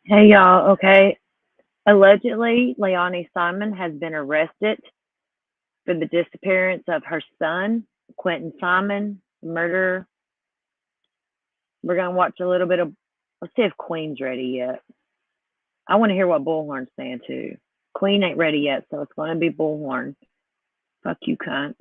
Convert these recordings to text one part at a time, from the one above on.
Hey y'all, okay. Allegedly, Leilani Simon has been arrested for the disappearance of her son, Quentin Simon, murder. We're gonna watch a little bit of. Let's see if Queen's ready yet. I want to hear what Bullhorn's saying too. Queen ain't ready yet, so it's gonna be Bullhorn. Fuck you, cunt.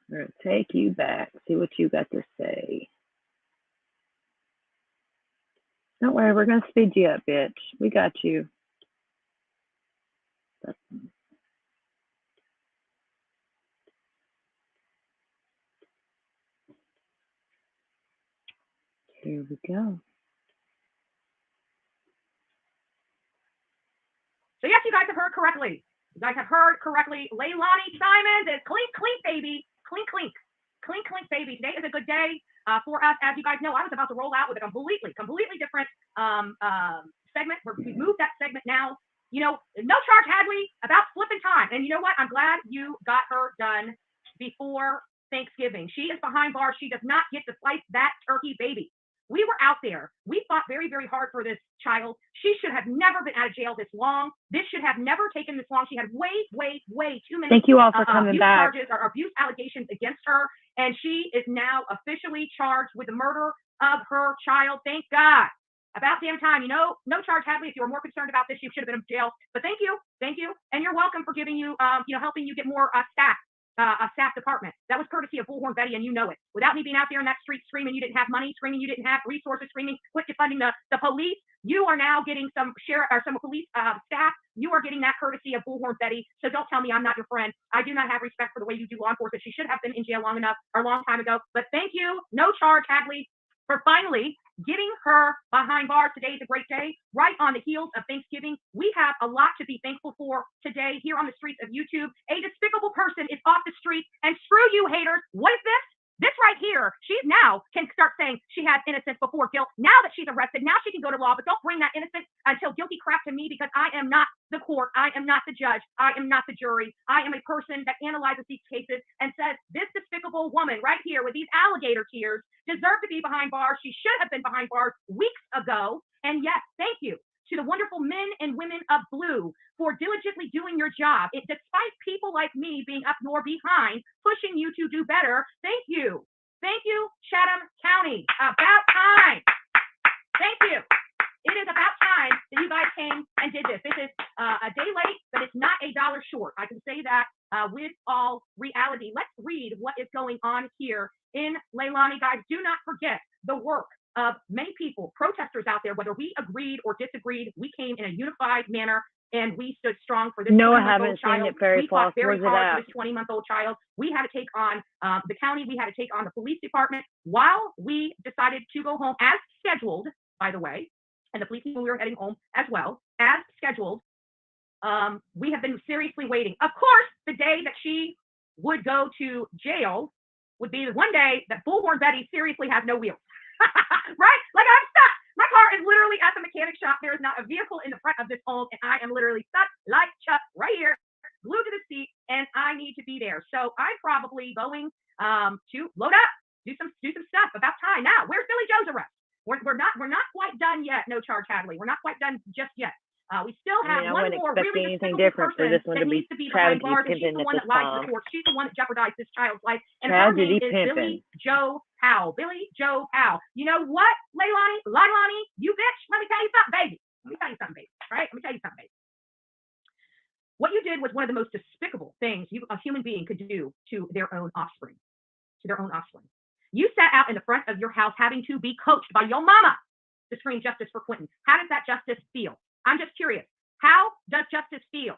We're gonna take you back. See what you got to say. Don't worry, we're gonna speed you up, bitch. We got you. Here we go. So yes, you guys have heard correctly. You guys have heard correctly. Leilani Simons is clink, clink, baby. Clink, clink. Clink, clink, baby. Today is a good day for us. As you guys know, I was about to roll out with a completely different segment. We moved that segment now. You know, no charge had we about flipping time. And you know what? I'm glad you got her done before Thanksgiving. She is behind bars. She does not get to slice that turkey, baby. We were out there. We fought very, very hard for this child. She should have never been out of jail this long. This should have never taken this long. She had way too many Thank you all for coming abuse back. charges or abuse allegations against her. And she is now officially charged with the murder of her child. Thank God. About damn time. You know, no charge, Hadley. If you were more concerned about this, you should have been in jail. But thank you. And you're welcome for giving you, helping you get more staff. A staff department. That was courtesy of Bullhorn Betty, and you know it. Without me being out there in that street screaming you didn't have money, screaming you didn't have resources, screaming quit defunding the police, you are now getting some sheriff or some police staff. You are getting that courtesy of Bullhorn Betty. So don't tell me I'm not your friend. I do not have respect for the way you do law enforcement. She should have been in jail long time ago. But thank you, no charge, Hadley, for finally getting her behind bars. Today is a great day, right on the heels of Thanksgiving. We have a lot to be thankful for today here on the streets of YouTube. A despicable person is off the street, and screw you, haters. What is this? This right here, she now can start saying she has innocence before guilt. Now that she's arrested, now she can go to law, but don't bring that innocence until guilty crap to me, because I am not the court. I am not the judge. I am not the jury. I am a person that analyzes these cases and says this despicable woman right here with these alligator tears deserved to be behind bars. She should have been behind bars weeks ago. And yes, thank you to the wonderful men and women of blue for diligently doing your job. Despite people like me being up your behind, pushing you to do better. Thank you. Thank you, Chatham County. About time. Thank you. It is about time that you guys came and did this. This is a day late, but it's not $1 short. I can say that with all reality. Let's read what is going on here in Leilani. Guys, do not forget the work of many people, protesters out there, whether we agreed or disagreed. We came in a unified manner and we stood strong for this. No, I haven't seen it very far. Very hard for this 20-month-old child. We had to take on the county. We had to take on the police department while we decided to go home as scheduled, by the way. And the police people, we were heading home as well, as scheduled. We have been seriously waiting. Of course, the day that she would go to jail would be the one day that Bullhorn Betty seriously has no wheels. Right? Like, I'm stuck. My car is literally at the mechanic shop. There is not a vehicle in the front of this home, and I am literally stuck like Chuck right here, glued to the seat, and I need to be there. So I'm probably going to load up, do some stuff. About time. Now, where's Billy Joe's arrest? We're not quite done yet. No charge, Hadley. We're not quite done just yet. We still have one more really anything different for this one to be behind bars, and she's the one that lied to the court. She's the one that jeopardized this child's life. And her name is Billy Joe Powell. Billy Joe Powell. You know what, Leilani, you bitch? Let me tell you something, baby. Right? Let me tell you something, baby. What you did was one of the most despicable things a human being could do to their own offspring. You sat out in the front of your house having to be coached by your mama to scream justice for Quentin. How does that justice feel? I'm just curious. How does justice feel?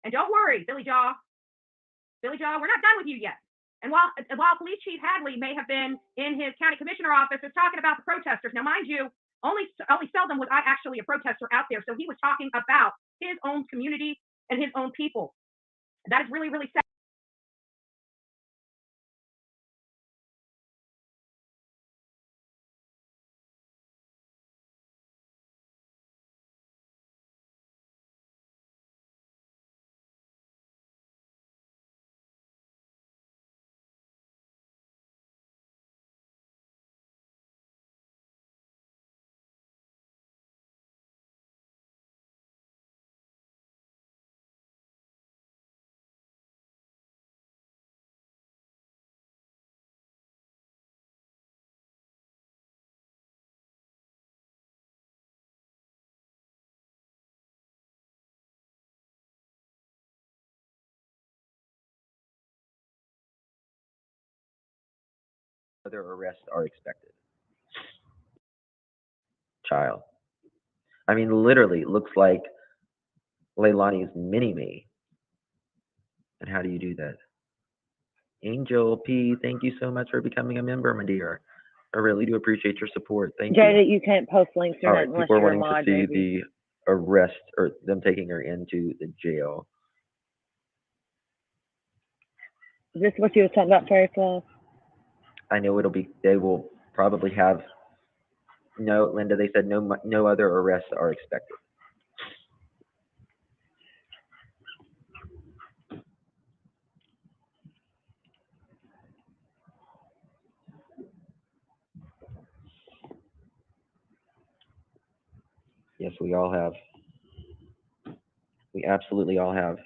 And don't worry, Billy Jaw, we're not done with you yet. And while Police Chief Hadley may have been in his county commissioner office talking about the protesters, now mind you, only seldom was I actually a protester out there. So he was talking about his own community and his own people. That is really, really sad. other arrests are expected. Child. I mean, literally, looks like Leilani's mini-me. And how do you do that? Angel P, thank you so much for becoming a member, my dear. I really do appreciate your support. Thank you. Jada, you can't post links or All nothing right, unless people are you're a wanting to mod, see baby. the arrest or them taking her into the jail. Is this what you were talking about, Fairy Flow? I know they will probably have, no, Linda, they said no other arrests are expected. Yes, we all have. We absolutely all have.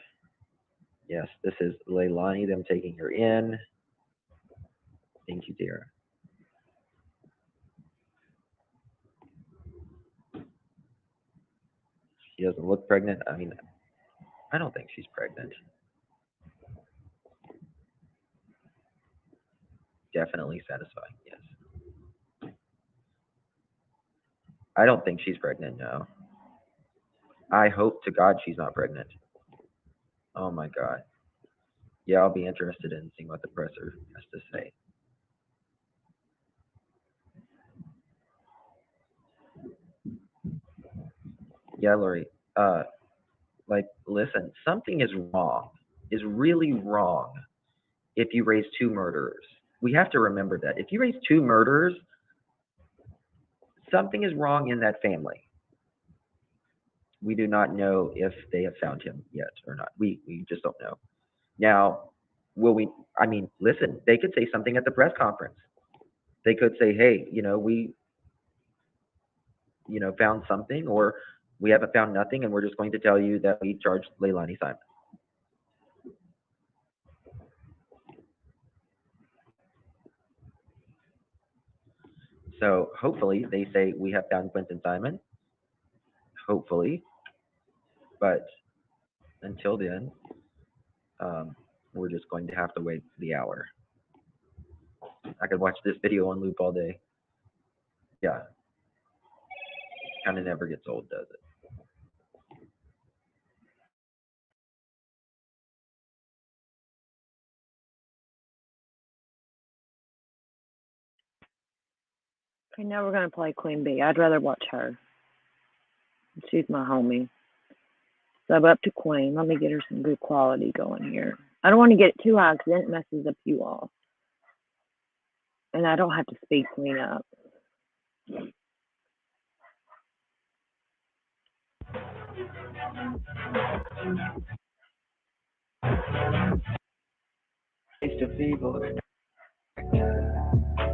Yes, this is Leilani, them taking her in. Thank you, dear. She doesn't look pregnant. I mean, I don't think she's pregnant. Definitely satisfying, yes. I don't think she's pregnant, no. I hope to God she's not pregnant. Oh my God. Yeah, I'll be interested in seeing what the presser has to say. Yeah, Lori. Like, listen, something is wrong, is really wrong if you raise two murderers. We have to remember that. If you raise two murderers, something is wrong in that family. We do not know if they have found him yet or not. We just don't know. Now, will we? I mean, listen, they could say something at the press conference. They could say, hey, we, found something, or we haven't found nothing, and we're just going to tell you that we charged Leilani Simon. So hopefully they say we have found Quentin Simon. Hopefully, but until then, we're just going to have to wait for the hour. I could watch this video on loop all day. Yeah, kind of never gets old, does it? Okay, now we're going to play Queen Bee. I'd rather watch her. She's my homie. Sub up to Queen. Let me get her some good quality going here. I don't want to get it too high because then it messes up you all. And I don't have to speed Queen up. Taste of evil.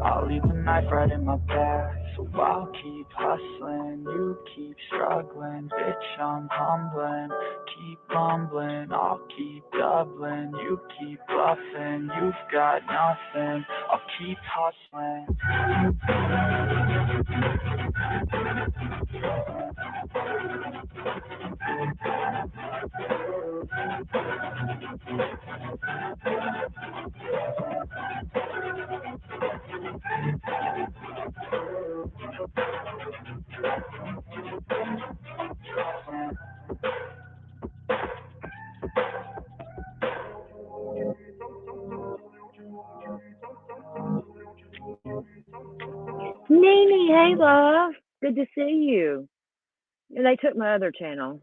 I'll leave the knife right in my back. So I'll keep hustling, you keep struggling. Bitch, I'm humbling, keep mumbling. I'll keep doubling, you keep bluffing. You've got nothing, I'll keep hustling. Nene, hey love. Good to see you. They took my other channel.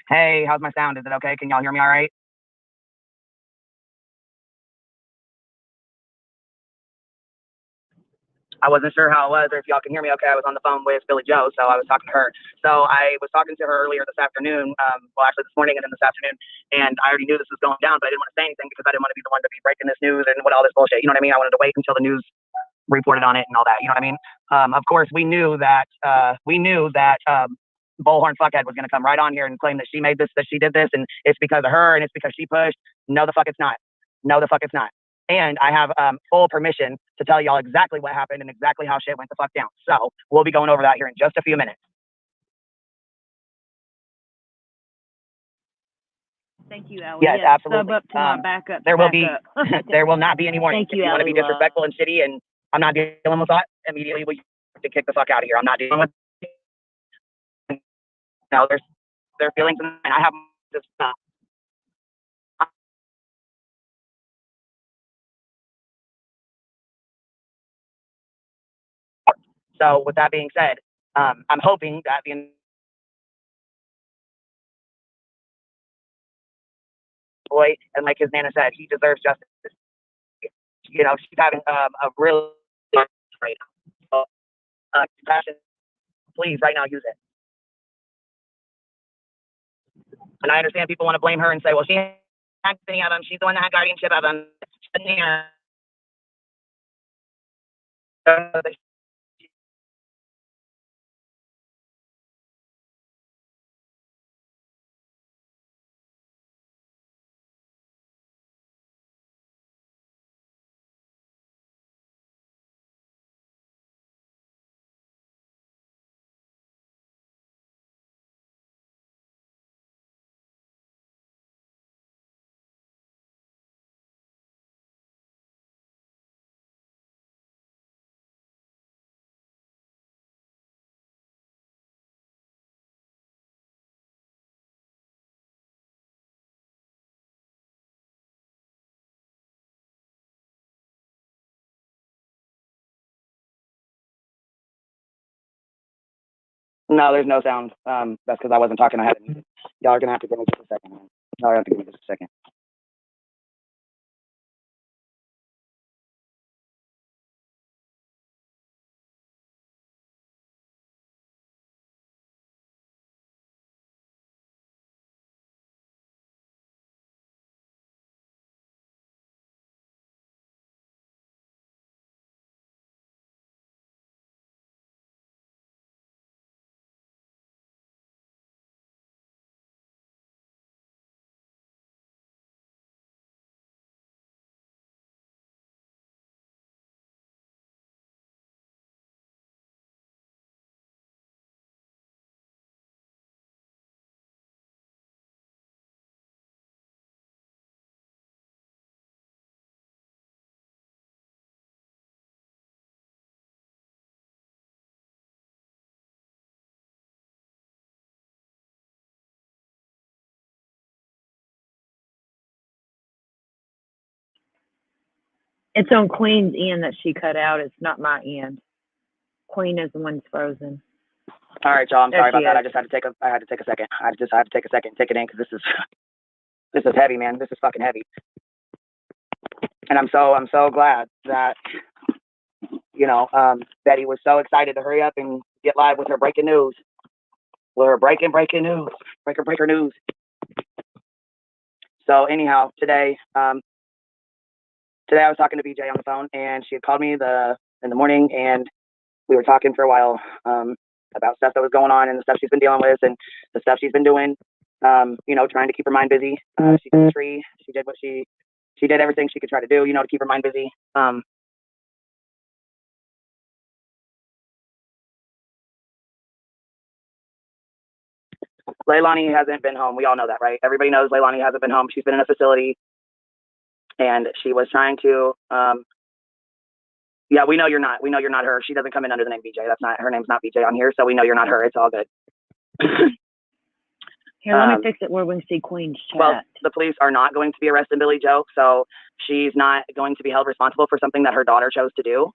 Hey, how's my sound? Is it okay? Can y'all hear me all right? I wasn't sure how it was or if y'all can hear me okay. I was on the phone with Billy Joe, so I was talking to her. So I was talking to her earlier this afternoon, well, actually this morning and then this afternoon, and I already knew this was going down, but I didn't want to say anything because I didn't want to be the one to be breaking this news and what all this bullshit. You know what I mean? I wanted to wait until the news reported on it and all that. You know what I mean? Of course, we knew that Bullhorn Fuckhead was going to come right on here and claim that she made this, that she did this, and it's because of her and it's because she pushed. No, the fuck it's not. No, the fuck it's not. And I have full permission to tell y'all exactly what happened and exactly how shit went the fuck down. So we'll be going over that here in just a few minutes. Thank you, Ellie. Yes, absolutely. Sub up to my backup. There will be, there will not be any warnings. Thank you, if you want to Ellie, be disrespectful and shitty and I'm not dealing with that. Immediately, we have to kick the fuck out of here. I'm not dealing with it. No, their feelings, and I have this. So with that being said, I'm hoping that the boy, and like his nana said, he deserves justice. You know, she's having a really right now. So, compassion, please, right now, use it. And I understand people want to blame her and say, well, she had any of them. She's the one that had guardianship of them. No, there's no sound. That's because I wasn't talking. I had it muted. Y'all are gonna have to give me just a second. Y'all are gonna have to give me just a second. It's on Queen's end that she cut out. It's not my end. Queen is the one that's frozen. All right, y'all. I'm There sorry she about that. is. I had to take a second. I had to take a second and take it in because this is heavy, man. This is fucking heavy. And I'm so glad that Betty was so excited to hurry up and get live with her breaking news. With her breaking news, breaker news. So anyhow, today I was talking to BJ on the phone, and she had called me in the morning, and we were talking for a while about stuff that was going on and the stuff she's been dealing with and the stuff she's been doing. Trying to keep her mind busy. She did the tree. She did what she did everything she could try to do, to keep her mind busy. Leilani hasn't been home. We all know that, right? Everybody knows Leilani hasn't been home. She's been in a facility, and she was trying to. Yeah, we know you're not. We know you're not her. She doesn't come in under the name BJ. That's not her name's not BJ on here, so we know you're not her. It's all good. Here, let me fix it where we can see Queen's chat. Well, the police are not going to be arresting Billy Joe, so she's not going to be held responsible for something that her daughter chose to do.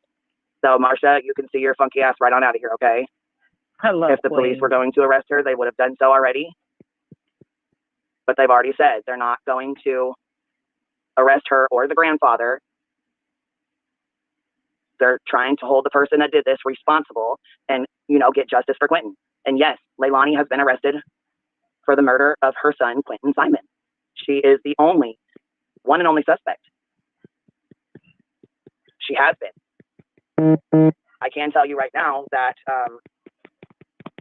So, Marcia, you can see your funky ass right on out of here, okay? Hello, if the police were going to arrest her, they would have done so already. But they've already said they're not going to arrest her or the grandfather. They're trying to hold the person that did this responsible and, get justice for Quentin. And yes, Leilani has been arrested for the murder of her son, Quentin Simon. She is the one and only suspect. She has been. I can tell you right now that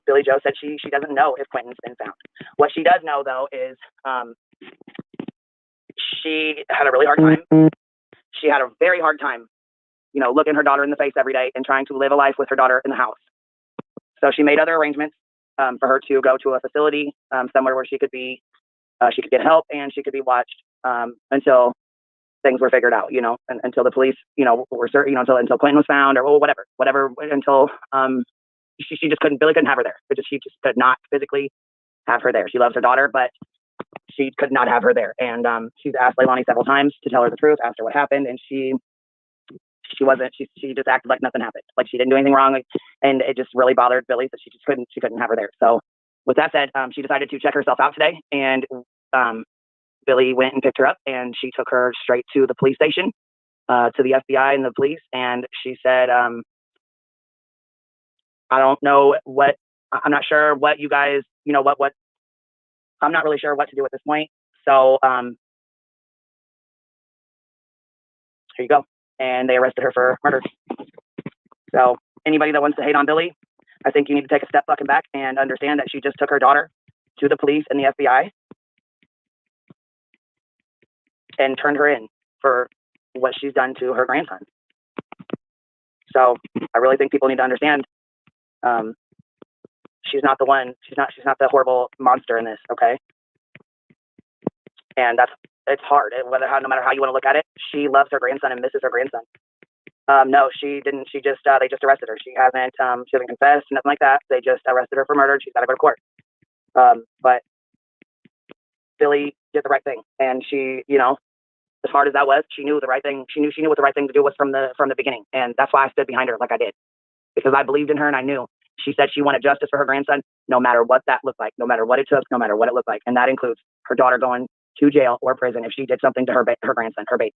Billy Joe said she doesn't know if Quentin's been found. What she does know, though, is she had a really hard time. She had a very hard time, looking her daughter in the face every day and trying to live a life with her daughter in the house. So she made other arrangements for her to go to a facility somewhere where she could get help and she could be watched until things were figured out, until the police, were certain, until Quentin was found or whatever, until she just Billy couldn't have her there. She just could not physically have her there. She loves her daughter, but she could not have her there. And she's asked Leilani several times to tell her the truth, asked her what happened, and she just acted like nothing happened, like she didn't do anything wrong, and it just really bothered Billy that she couldn't have her there. So with that said, she decided to check herself out today, and Billy went and picked her up, and she took her straight to the police station, to the FBI and the police, and she said, I don't know what, I'm not sure what you guys, what I'm not really sure what to do at this point. So here you go. And they arrested her for murder. So anybody that wants to hate on Billy, I think you need to take a step fucking back and understand that she just took her daughter to the police and the FBI and turned her in for what she's done to her grandson. So I really think people need to understand, she's not the one. She's not the horrible monster in this. Okay. And it's hard. No matter how you want to look at it, she loves her grandson and misses her grandson. No, she didn't. She just, they just arrested her. She hasn't confessed, nothing like that. They just arrested her for murder. She's got to go to court. But Billy did the right thing. And she, as hard as that was, she knew the right thing. She knew what the right thing to do was from the beginning. And that's why I stood behind her like I did, because I believed in her and I knew. She said she wanted justice for her grandson, no matter what that looked like, no matter what it took, no matter what it looked like. And that includes her daughter going to jail or prison if she did something to her grandson, her baby.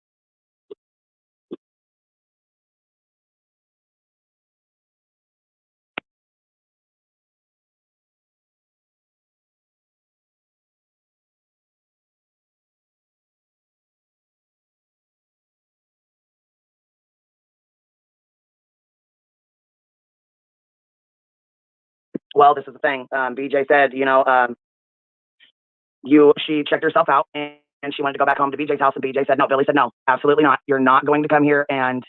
Well, this is the thing. BJ said, she checked herself out and she wanted to go back home to BJ's house. And BJ said, no. Billy said, no, absolutely not. You're not going to come here. And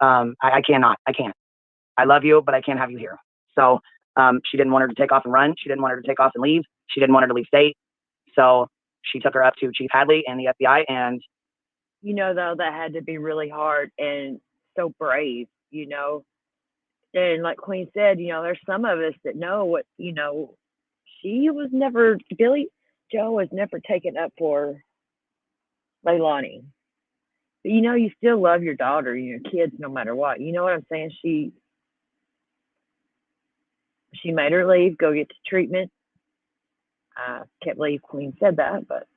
I can't. I love you, but I can't have you here. So she didn't want her to take off and run. She didn't want her to take off and leave. She didn't want her to leave state. So she took her up to Chief Hadley and the FBI. And though, that had to be really hard and so brave, and like Queen said, there's some of us that know what, Billy Joe was never taken up for Leilani. But you still love your daughter and your kids no matter what. You know what I'm saying? She made her leave, go get to treatment. I can't believe Queen said that, but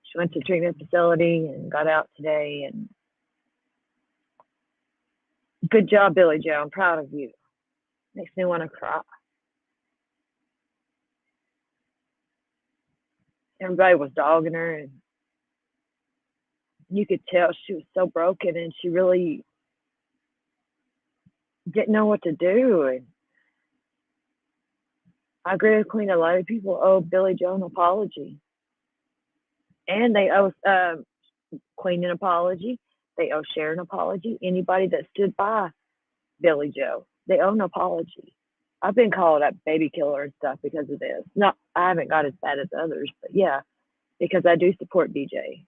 she went to the treatment facility and got out today. And good job, Billy Joe. I'm proud of you. Makes me want to cry. Everybody was dogging her, and you could tell she was so broken, and she really didn't know what to do. And I agree with Queen. A lot of people owe Billy Joe an apology, and they owe Queen an apology. They owe Sharon an apology. Anybody that stood by Billy Joe, they owe an apology. I've been called a baby killer and stuff because of this. Not, I haven't got as bad as others, but yeah, because I do support BJ.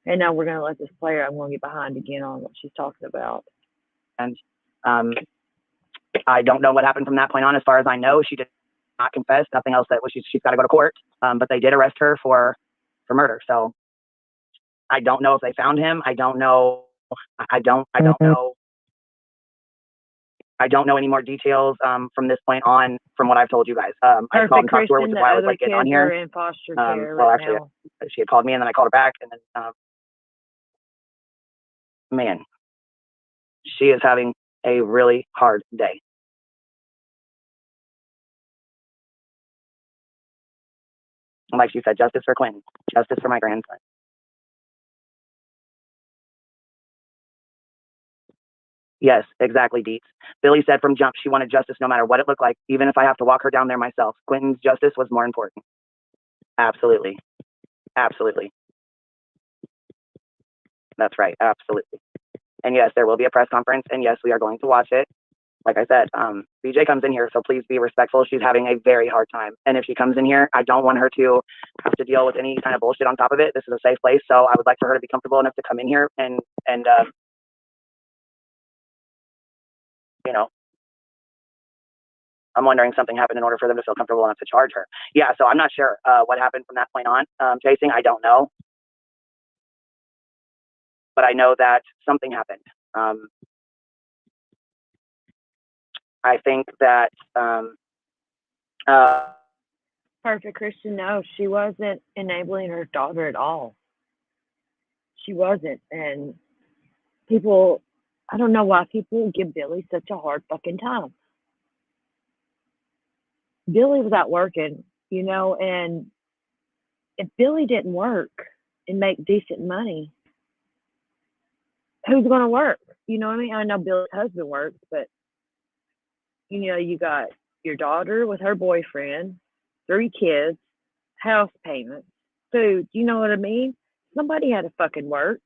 And now we're going to let this player, I'm going to get behind again on what she's talking about. And I don't know what happened from that point on. As far as I know, she did not confess. Nothing else that she's got to go to court. But they did arrest her for murder. So I don't know if they found him. I don't know. I don't know. I don't know any more details from this point on from what I've told you guys. I called and talked to her, which is why I was like getting on here. In foster care well, actually, she had called me and then I called her back, and then man, she is having a really hard day. And like she said, justice for Quentin, justice for my grandson. Yes, exactly, Deets. Billy said from jump she wanted justice no matter what it looked like, even if I have to walk her down there myself. Quentin's justice was more important. Absolutely. Absolutely. That's right. Absolutely. And yes, there will be a press conference. And yes, we are going to watch it. like I said, BJ comes in here, so please be respectful. She's having a very hard time. And if she comes in here, I don't want her to have to deal with any kind of bullshit on top of it. This is a safe place, so I would like for her to be comfortable enough to come in here and you know, I'm wondering something happened in order for them to feel comfortable enough to charge her. Yeah, so I'm not sure what happened from that point on. Chasing, I don't know. But I know that something happened. I think that Perfect Christian, no, she wasn't enabling her daughter at all. She wasn't. And people, I don't know why people give Billy such a hard fucking time. Billy was out working, you know, and if Billy didn't work and make decent money, who's going to work? You know what I mean? I know Billy's husband works, but, you know, you got your daughter with her boyfriend, 3 kids, house payments, food. You know what I mean? Somebody had to fucking work.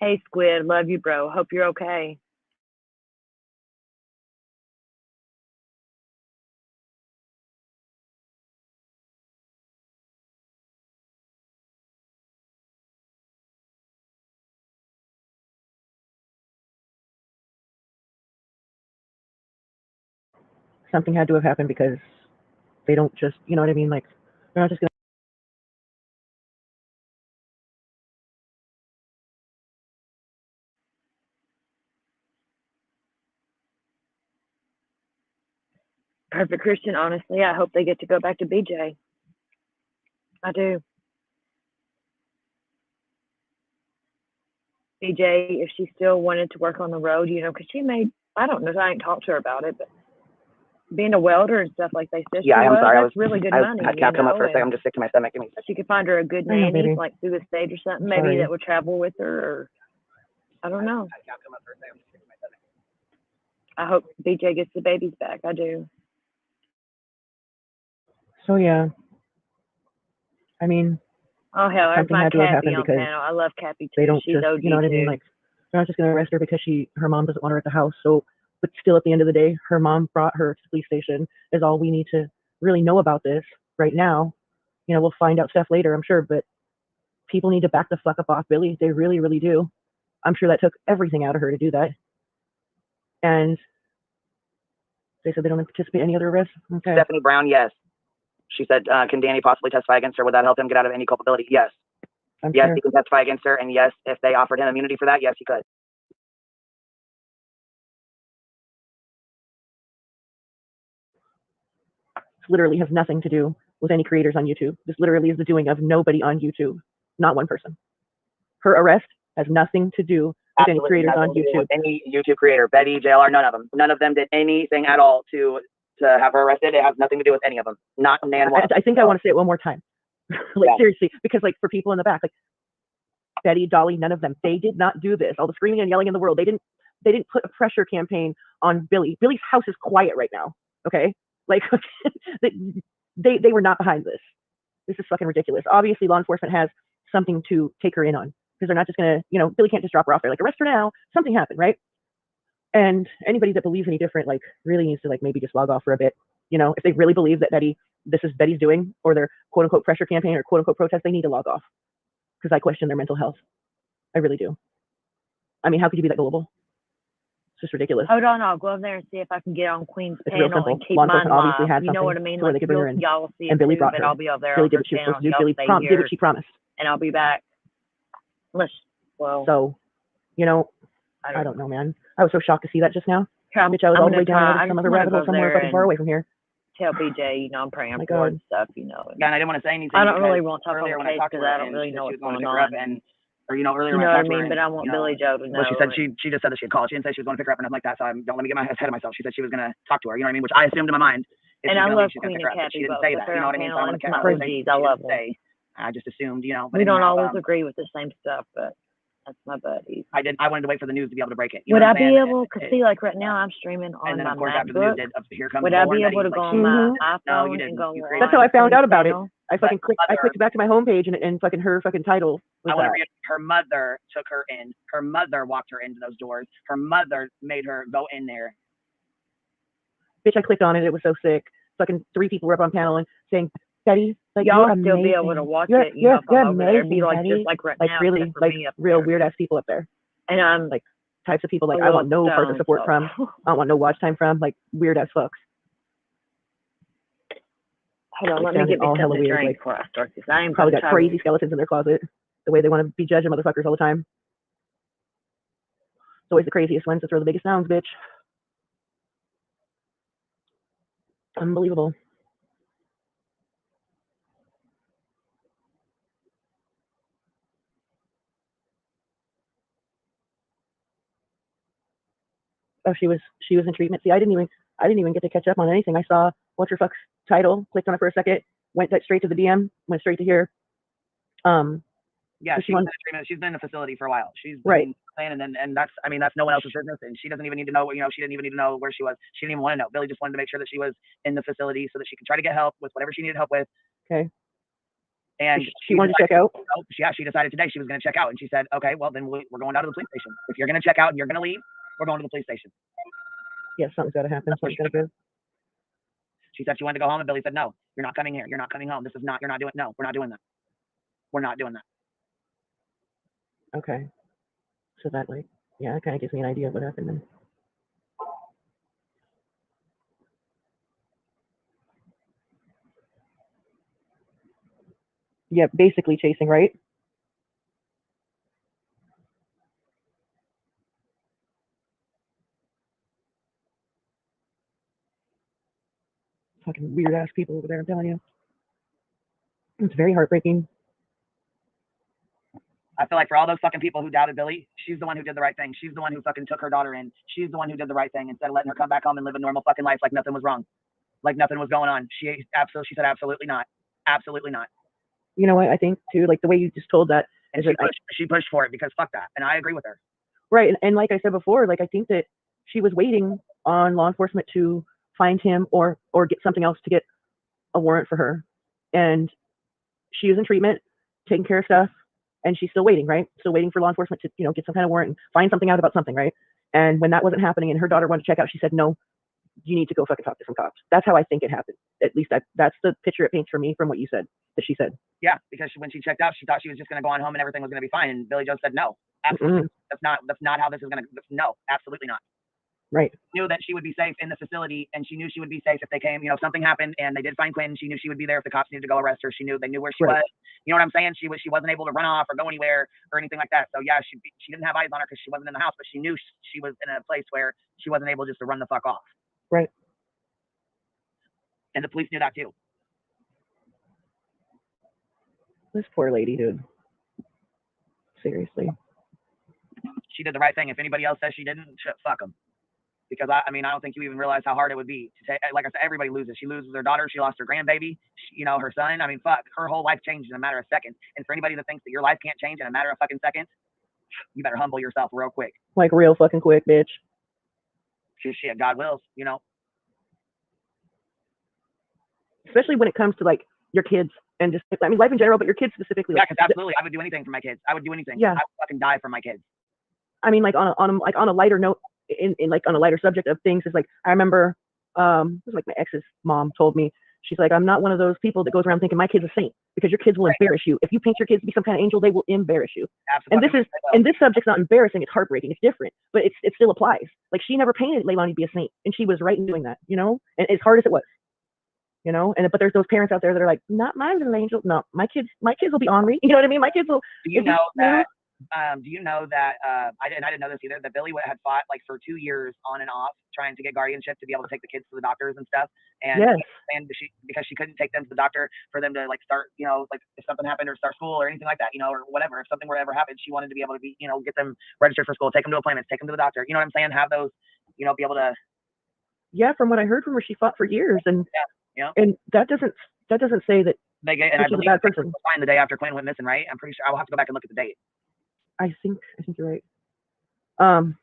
Hey, Squid, love you, bro. Hope you're okay. something had to have happened because they don't just, you know what I mean? Like, they're not just going to. Perfect Christian, honestly, I hope they get to go back to BJ. I do. BJ, if she still wanted to work on the road, you know, because she made, I don't know, I ain't talked to her about it, but being a welder and stuff like they said, Yeah, I'm sorry. that's really good money. I can't come up for a and second. I'm just sick to my stomach. Give me a second. she could find her a good I know, nanny, baby. like through the state or something, I'm maybe sorry. that would travel with her, or I don't know. I can't come up for a second. I'm just sick to my stomach. I hope BJ gets the babies back. I do. So, yeah. I mean, Oh, hell, there's something my had to have Cappy happened on because panel. I love Cappy, too. they don't She's just, OG, you know what I mean? too. Like, they're not just going to arrest her because her mom doesn't want her at the house. So, but still, at the end of the day, her mom brought her to the police station. Is all we need to really know about this right now. You know, we'll find out stuff later, I'm sure, but people need to back the fuck up off Billy. They really, really do. I'm sure that took everything out of her to do that. And they said they don't anticipate any other arrests. Okay. Stephanie Brown, yes. She said, can Danny possibly testify against her? Would that help him get out of any culpability? Yes. Yes, sure. He can testify against her. And yes, if they offered him immunity for that, yes, he could. This literally has nothing to do with any creators on YouTube. This literally is the doing of nobody on YouTube, not one person. Her arrest has nothing to do with any creators on YouTube. Any YouTube creator, Betty, JLR, none of them. None of them did anything at all to have her arrested. It has nothing to do with any of them. Not Nan one. I think I want to say it one more time. Like, yeah. Seriously, because like for people in the back, like Betty, Dolly, none of them, they did not do this. All the screaming and yelling in the world. They didn't put a pressure campaign on Billy. Billy's house is quiet right now. Okay. Like they were not behind this. This is fucking ridiculous. Obviously law enforcement has something to take her in on because they're not just gonna, you know, Billy can't just drop her off there. Like, arrest her now. Something happened, right? And anybody that believes any different, like, really needs to like maybe just log off for a bit. You know, if they really believe that this is Betty's doing, or their quote unquote pressure campaign or quote unquote protest, they need to log off. Because I question their mental health. I really do. I mean, how could you be that gullible? It's just ridiculous. Hold on, I'll go over there and see if I can get on Queen's It's real panel simple. and keep Law mine enforcement obviously live. had You know what I something mean? to where Like, they could bring her in. y'all will see And it Billy too, brought but her. I'll be over there Billy on did her what she was channel. supposed to do. Y'all Billy stay did here, what she promised. and I'll be back. Well, so, you know, I don't know, man. I was so shocked to see that just now. Bitch, I was all the way down some other rabbit hole somewhere fucking far away from here. Tell BJ, you know, I'm praying my for her God. and stuff, you know. Yeah, and I didn't want to say anything. I don't really want to talk earlier on when the I talked case to because her I don't and really she know said what's she was going to going pick her up, on. and or you know earlier You when know I what I talked to her, mean? But I want Billy Joe to know. Well, she said she just said that she had called. She didn't say she was going to pick her up or nothing like that. So don't let me get my ahead of myself. She said she was going to talk to her. You know what I mean? Which I assumed in my mind. And I love Queen and Cappy, she didn't both. say that. You know what I mean? So I want to my OGs. I love them. I just assumed, you know. But we don't always agree with the same stuff, but that's my buddies. I wanted to wait for the news to be able to break it. Would I be able? Cause see, like right now, I'm streaming on my MacBook. Would I be able to go on my iPhone and go on? That's how I found out about it. I clicked back to my homepage and fucking her fucking title was I want to that. read. Her mother took her in. Her mother walked her into those doors. Her mother made her go in there. Bitch, I clicked on it. It was so sick. Fucking 3 people were up on panel and saying, Betty, like, Y'all you're still amazing. be able to watch you're, it, you know, if you're I'm over there. It'd be amazing, like Betty. just like right like now, really, except for like me up real there. weird ass people up there. And I'm like types of people like a I want little no partner stoned, support so. from. I don't want no watch time from. Like weird ass fucks. Hold on, Like, let me get me all hella something to weird, drink like, before I start this. I am probably got tired. crazy skeletons in their closet. The way they want to be judging motherfuckers all the time. It's always the craziest ones to throw the biggest sounds, bitch. Unbelievable. Oh, she was in treatment. See, I didn't even get to catch up on anything. I saw what's her fuck's title, clicked on it for a second, went straight to the DM, went straight to here. Yeah, so she's been in treatment. She's been in the facility for a while. She's been right. Saying, and that's, I mean, that's no one else's business, and she doesn't even need to know. You know, she didn't even need to know where she was. She didn't even want to know. Billy just wanted to make sure that she was in the facility so that she could try to get help with whatever she needed help with. Okay. And she wanted to check out. She decided today she was going to check out, and she said, "Okay, well then we're going down to the police station. If you're going to check out and you're going to leave, we're going to the police station." Yeah, something's got to happen. Something's got to give. She said she wanted to go home, and Billy said, "No, you're not coming here. You're not coming home. This is not. You're not doing. No, we're not doing that. We're not doing that." Okay. So that, like, yeah, it kind of gives me an idea of what happened then. Yeah, basically chasing, right? Fucking weird ass people over there, I'm telling you. It's very heartbreaking. I feel like for all those fucking people who doubted Billy, she's the one who did the right thing. She's the one who fucking took her daughter in. She's the one who did the right thing instead of letting her come back home and live a normal fucking life like nothing was wrong, like nothing was going on. She said absolutely not, absolutely not. You know what? I think too, like the way you just told that, and she pushed for it because fuck that, and I agree with her. Right, and like I said before, like I think that she was waiting on law enforcement to find him or get something else to get a warrant for her, and she was in treatment, taking care of stuff, and she's still waiting, right? Still waiting for law enforcement to, you know, get some kind of warrant and find something out about something, right? And when that wasn't happening and her daughter wanted to check out, she said, no, you need to go fucking talk to some cops. That's how I think it happened. At least that's the picture it paints for me from what you said, that she said. Yeah, because when she checked out, she thought she was just going to go on home and everything was going to be fine. And Billy Joe said, no, absolutely. That's not how this is going to, no, absolutely not. Right. She knew that she would be safe in the facility, and she knew she would be safe if they came, you know, something happened and they did find Quinn. She knew she would be there if the cops needed to go arrest her. They knew where she was. You know what I'm saying? She wasn't able to run off or go anywhere or anything like that. So yeah, she didn't have eyes on her because she wasn't in the house, but she knew she was in a place where she wasn't able just to run the fuck off. Right. And the police knew that too. This poor lady, dude. Seriously. She did the right thing. If anybody else says she didn't, fuck them. Because I mean, I don't think you even realize how hard it would be to take. Like I said, everybody loses. She loses her daughter. She lost her grandbaby. You know, her son. I mean, fuck. Her whole life changed in a matter of seconds. And for anybody that thinks that your life can't change in a matter of fucking seconds, you better humble yourself real quick. Like real fucking quick, bitch. Shit, God wills, you know. Especially when it comes to like your kids and just, I mean, life in general, but your kids specifically. Yeah, like, because absolutely, I would do anything for my kids. I would do anything. Yeah. I would fucking die for my kids. I mean, like on a lighter note, in like on a lighter subject of things, is like I remember, it was like my ex's mom told me, she's like, I'm not one of those people that goes around thinking my kid's a saint, because your kids will embarrass you. If you paint your kids to be some kind of angel, they will embarrass you. Absolutely. And this subject's not embarrassing, it's heartbreaking, it's different, but it still applies. Like she never painted Leilani to be a saint, and she was right in doing that, you know, and as hard as it was. You know, but there's those parents out there that are like, not my little angel. No, my kids will be ornery. You know what I mean? My kids will. Do you know that? Do you know that? I didn't know this either. That Billy had fought like for 2 years on and off, trying to get guardianship to be able to take the kids to the doctors and stuff. And yes. And because she couldn't take them to the doctor for them to like start, you know, like if something happened or start school or anything like that, you know, or whatever. If something were ever happened, she wanted to be able to be, you know, get them registered for school, take them to appointments, take them to the doctor. You know what I'm saying? Have those, you know, be able to. Yeah, from what I heard from her, she fought for years, and yeah. And that doesn't say that they get. And I she's believe a bad person. Fine the day after Quinn went missing, right? I'm pretty sure. I will have to go back and look at the date. I think you're right.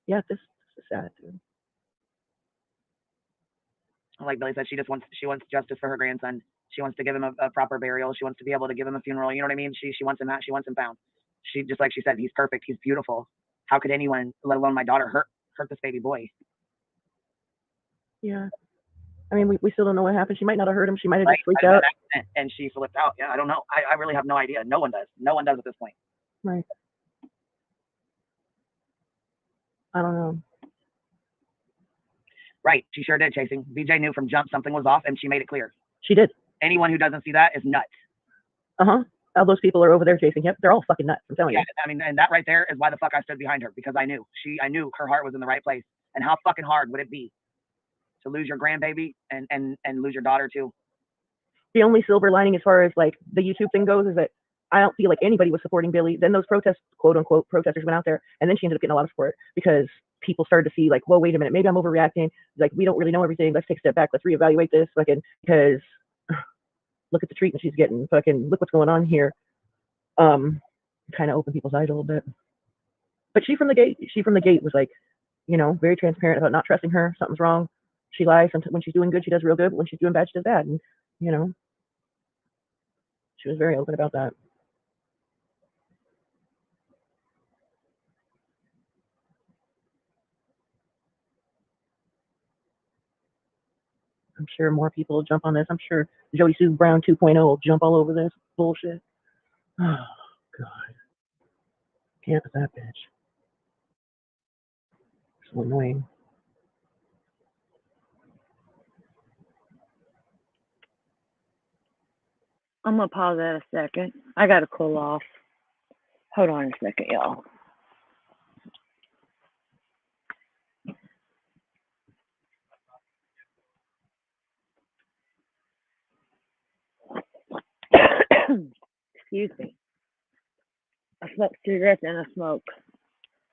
Yeah, this is sad, dude. Like Billy said, she wants justice for her grandson. She wants to give him a proper burial. She wants to be able to give him a funeral. You know what I mean? She wants him out. She wants him found. She, just like she said, he's perfect. He's beautiful. How could anyone, let alone my daughter, hurt this baby boy? Yeah. I mean, we still don't know what happened. She might not have hurt him. She might have Right? just freaked Might have out. been an accident, and she flipped out. Yeah, I don't know. I really have no idea. No one does. No one does at this point. Right. I don't know. Right. She sure did, Chasing. BJ knew from jump something was off, and she made it clear. She did. Anyone who doesn't see that is nuts. All those people are over there chasing. Yep, they're all fucking nuts. I'm telling you. I mean, and that right there is why the fuck I stood behind her, because I knew her heart was in the right place. And how fucking hard would it be to lose your grandbaby and lose your daughter too? The only silver lining as far as like the YouTube thing goes is that I don't feel like anybody was supporting Billy. Then those quote unquote protesters went out there, and then she ended up getting a lot of support because people started to see like, whoa, wait a minute, maybe I'm overreacting. Like, we don't really know everything. Let's take a step back. Let's reevaluate this. Fucking, because look at the treatment she's getting. Fucking, look what's going on here. Kind of open people's eyes a little bit. But she from the gate was like, you know, very transparent about not trusting her. Something's wrong. She lies. Sometimes when she's doing good, she does real good. But when she's doing bad, she does bad. And, you know, she was very open about that. I'm sure more people will jump on this. I'm sure Jody Sue Brown 2.0 will jump all over this bullshit. Oh, God. Can't with that bitch. So annoying. I'm gonna pause that a second. I gotta cool off. Hold on a second, y'all. Excuse me. I smoke cigarettes and I smoke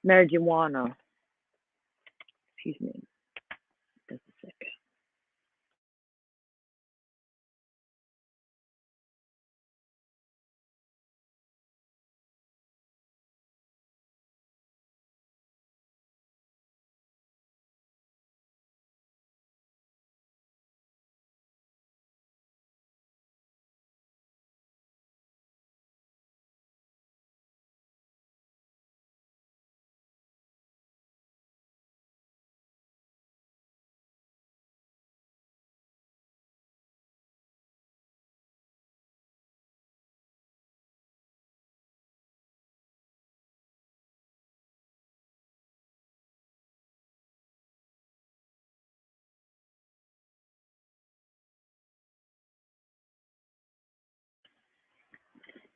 marijuana. Excuse me. Just a second.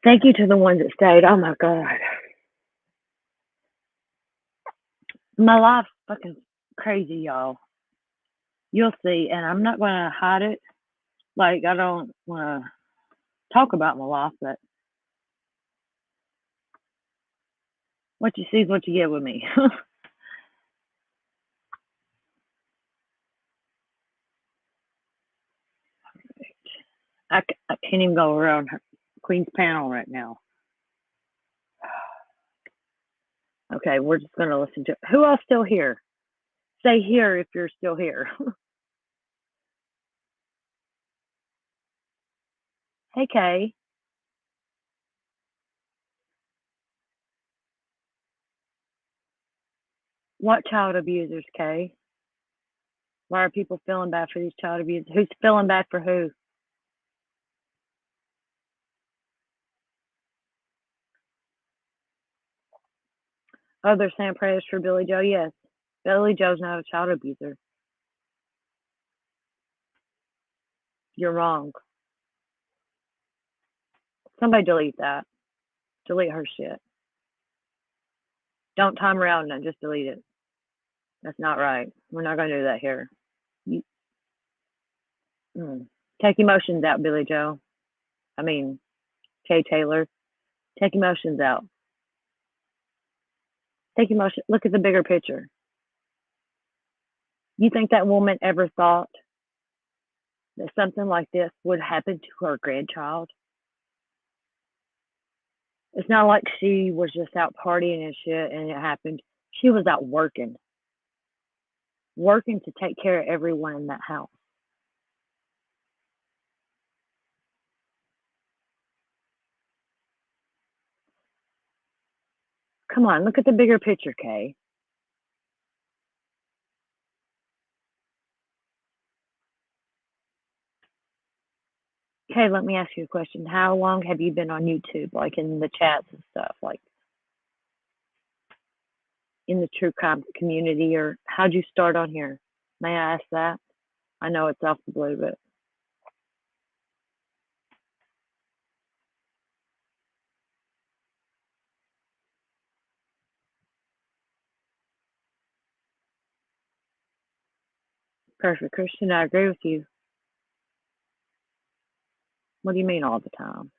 Thank you to the ones that stayed. Oh my God. My life's fucking crazy, y'all. You'll see, and I'm not gonna hide it. Like, I don't wanna talk about my life, but what you see is what you get with me. I can't even go around Queen's panel right now. Okay, we're just gonna listen to who else still here? Say here if you're still here. Hey, Kay. What child abusers, Kay? Why are people feeling bad for these child abusers? Who's feeling bad for who? Oh, they're saying prayers for Billy Joe. Yes, Billy Joe's not a child abuser. You're wrong. Somebody delete that. Delete her shit. Don't time around and just delete it. That's not right. We're not going to do that here. Take emotions out, Billy Joe. I mean, Kay Taylor. Take emotions out. Take emotion. Look at the bigger picture. You think that woman ever thought that something like this would happen to her grandchild? It's not like she was just out partying and shit and it happened. She was out working to take care of everyone in that house. Come on, look at the bigger picture, Kay. Kay, let me ask you a question. How long have you been on YouTube, like in the chats and stuff, like in the true crime community, or how'd you start on here? May I ask that? I know it's off the blue, but perfect, Christian. I agree with you. What do you mean all the time?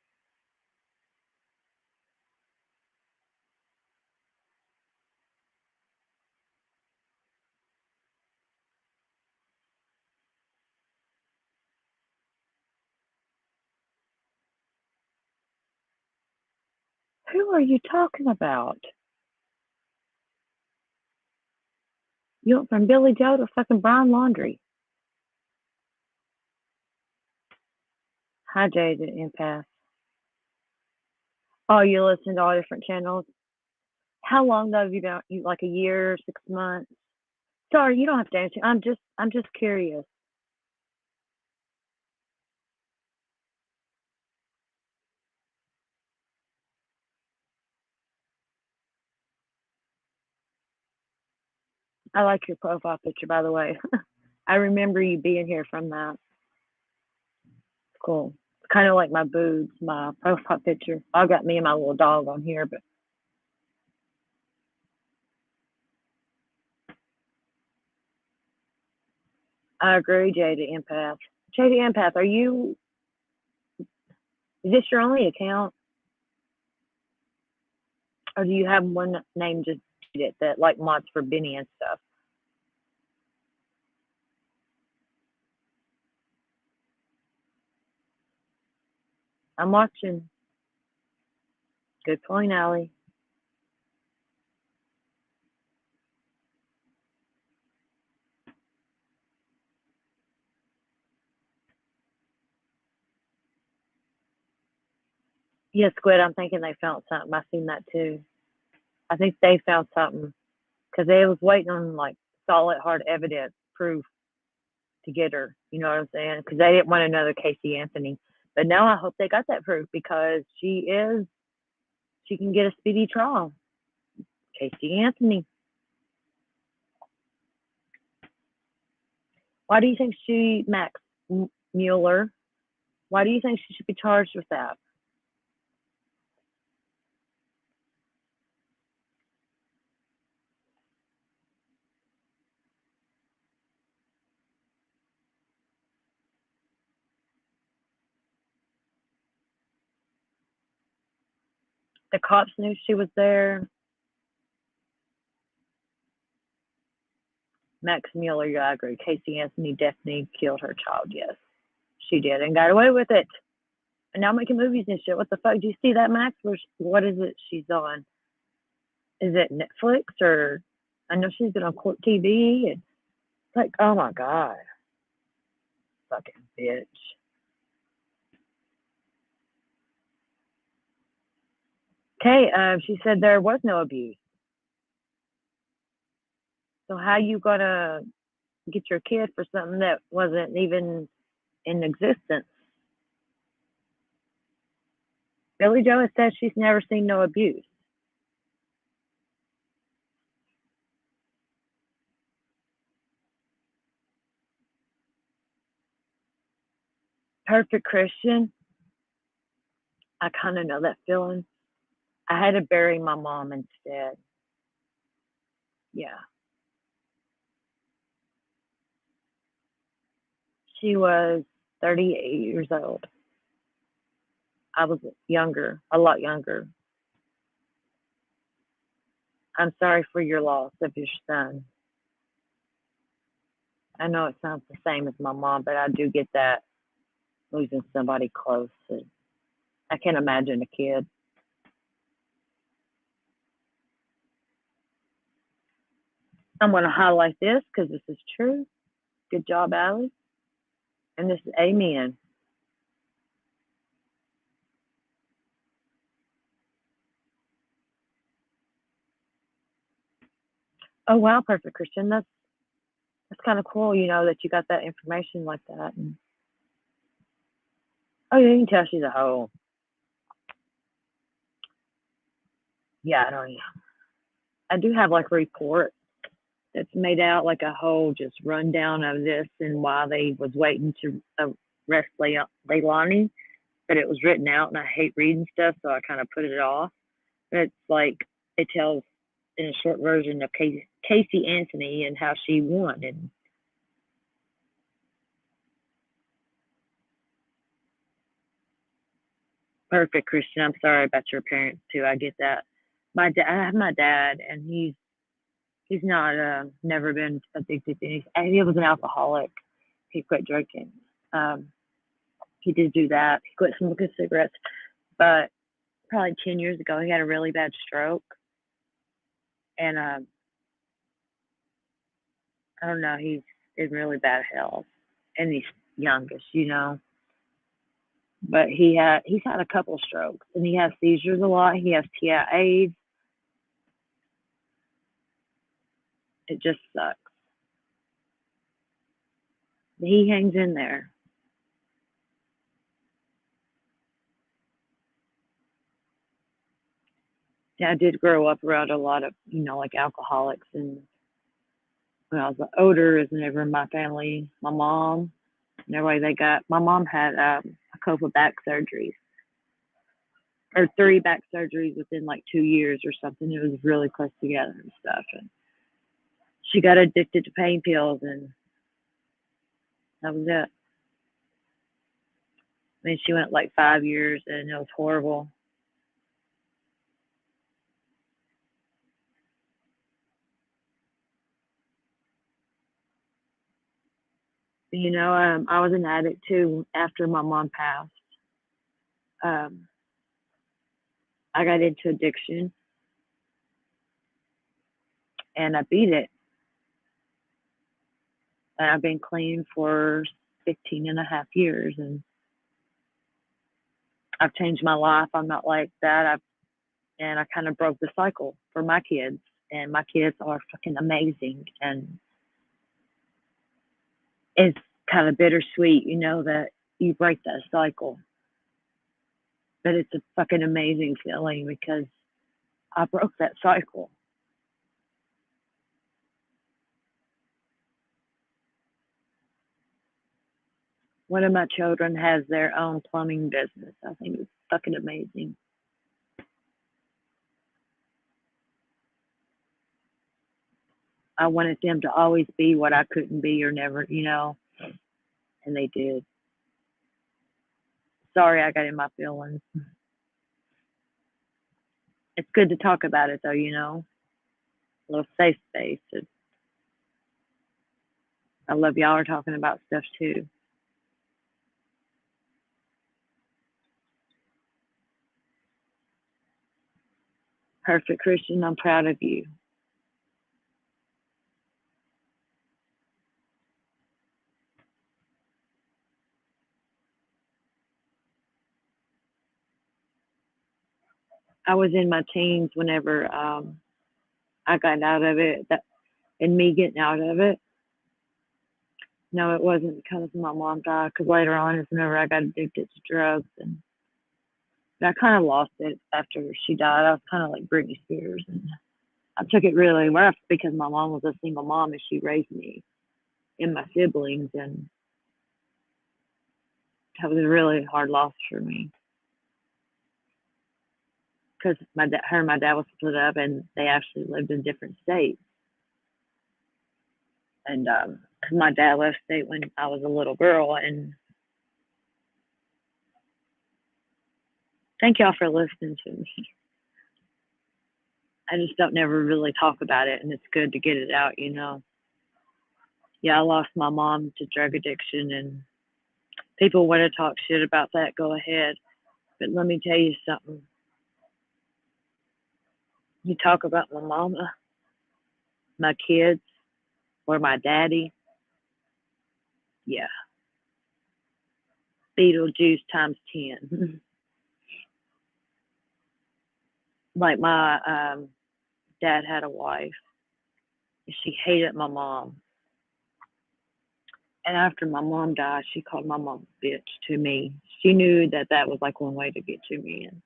Who are you talking about? You went from Billy Joe to fucking Brian Laundrie. Hi, Jade and Empath. Oh, you listen to all different channels. How long though have you been? You like a year, 6 months? Sorry, you don't have to answer. I'm just curious. I like your profile picture, by the way. I remember you being here from that. Cool. Kind of like my boobs, my profile picture. I got me and my little dog on here, but I agree, JD Empath. JD Empath, are you? Is this your only account, or do you have one name just that like mods for Benny and stuff? I'm watching. Good point, Allie. Yeah, Squid, I'm thinking they found something. I've seen that too. I think they found something because they was waiting on like solid, hard evidence, proof to get her. You know what I'm saying? Because they didn't want another Casey Anthony. But now I hope they got that proof because she can get a speedy trial. Casey Anthony. Why do you think Max Mueller, why do you think she should be charged with that? The cops knew she was there. Max Mueller, yeah, I agree. Casey Anthony definitely killed her child. Yes, she did and got away with it. And now making movies and shit. What the fuck? Do you see that, Max? What is it she's on? Is it Netflix or? I know she's been on Court TV. And it's like, oh my god, fucking bitch. Okay, she said there was no abuse. So how you gonna get your kid for something that wasn't even in existence? Billy Joe has said she's never seen no abuse. Perfect Christian. I kind of know that feeling. I had to bury my mom instead. Yeah. She was 38 years old. I was younger, a lot younger. I'm sorry for your loss of your son. I know it sounds the same as my mom, but I do get that losing somebody close. I can't imagine a kid. I'm going to highlight this because this is true. Good job, Allie. And this is amen. Oh wow, perfect Christian. That's kind of cool, that you got that information like that. And oh, yeah, you can tell she's a hoe. Yeah, I don't know. I do have like a report that's made out like a whole just rundown of this and why they was waiting to arrest Leilani, but it was written out and I hate reading stuff, so I kind of put it off. But it's like it tells in a short version of Casey Anthony and how she won. And perfect Christian. I'm sorry about your parents too. I get that. I have my dad, and he's not never been addicted to anything. He was an alcoholic. He quit drinking. Um, he did do that. He quit smoking cigarettes, but probably 10 years ago he had a really bad stroke, and I don't know. He's in really bad health, and he's youngest. But he's had a couple strokes, and he has seizures a lot. He has TIAs. It just sucks. He hangs in there. Yeah, I did grow up around a lot of, like alcoholics. And when I was older, as never in my family, my mom, and everybody my mom had a couple of back surgeries, or 3 back surgeries within like 2 years or something. It was really close together and stuff. And she got addicted to pain pills, and that was it. I mean, she went like 5 years, and it was horrible. I was an addict too after my mom passed. Um, I got into addiction, and I beat it. And I've been clean for 15 and a half years, and I've changed my life. I'm not like that. And I kind of broke the cycle for my kids, and my kids are fucking amazing. And it's kind of bittersweet, that you break that cycle. But it's a fucking amazing feeling because I broke that cycle. One of my children has their own plumbing business. I think it's fucking amazing. I wanted them to always be what I couldn't be or never, and they did. Sorry, I got in my feelings. It's good to talk about it, though, a little safe space. I love y'all are talking about stuff too. Perfect Christian, I'm proud of you. I was in my teens whenever I got out of it, and me getting out of it. No, it wasn't because my mom died. Because later on, is whenever I got addicted to drugs, and I kind of lost it after she died. I was kind of like Britney Spears, and I took it really rough because my mom was a single mom and she raised me and my siblings, and that was a really hard loss for me because her and my dad was split up, and they actually lived in different states. And cause my dad left state when I was a little girl. And thank y'all for listening to me. I just don't never really talk about it, and it's good to get it out. Yeah, I lost my mom to drug addiction, and people want to talk shit about that, go ahead. But let me tell you something. You talk about my mama, my kids, or my daddy, yeah, Beetlejuice times 10. Like my dad had a wife, She hated my mom. And after my mom died, she called my mom a bitch to me. She knew that that was like one way to get to me, and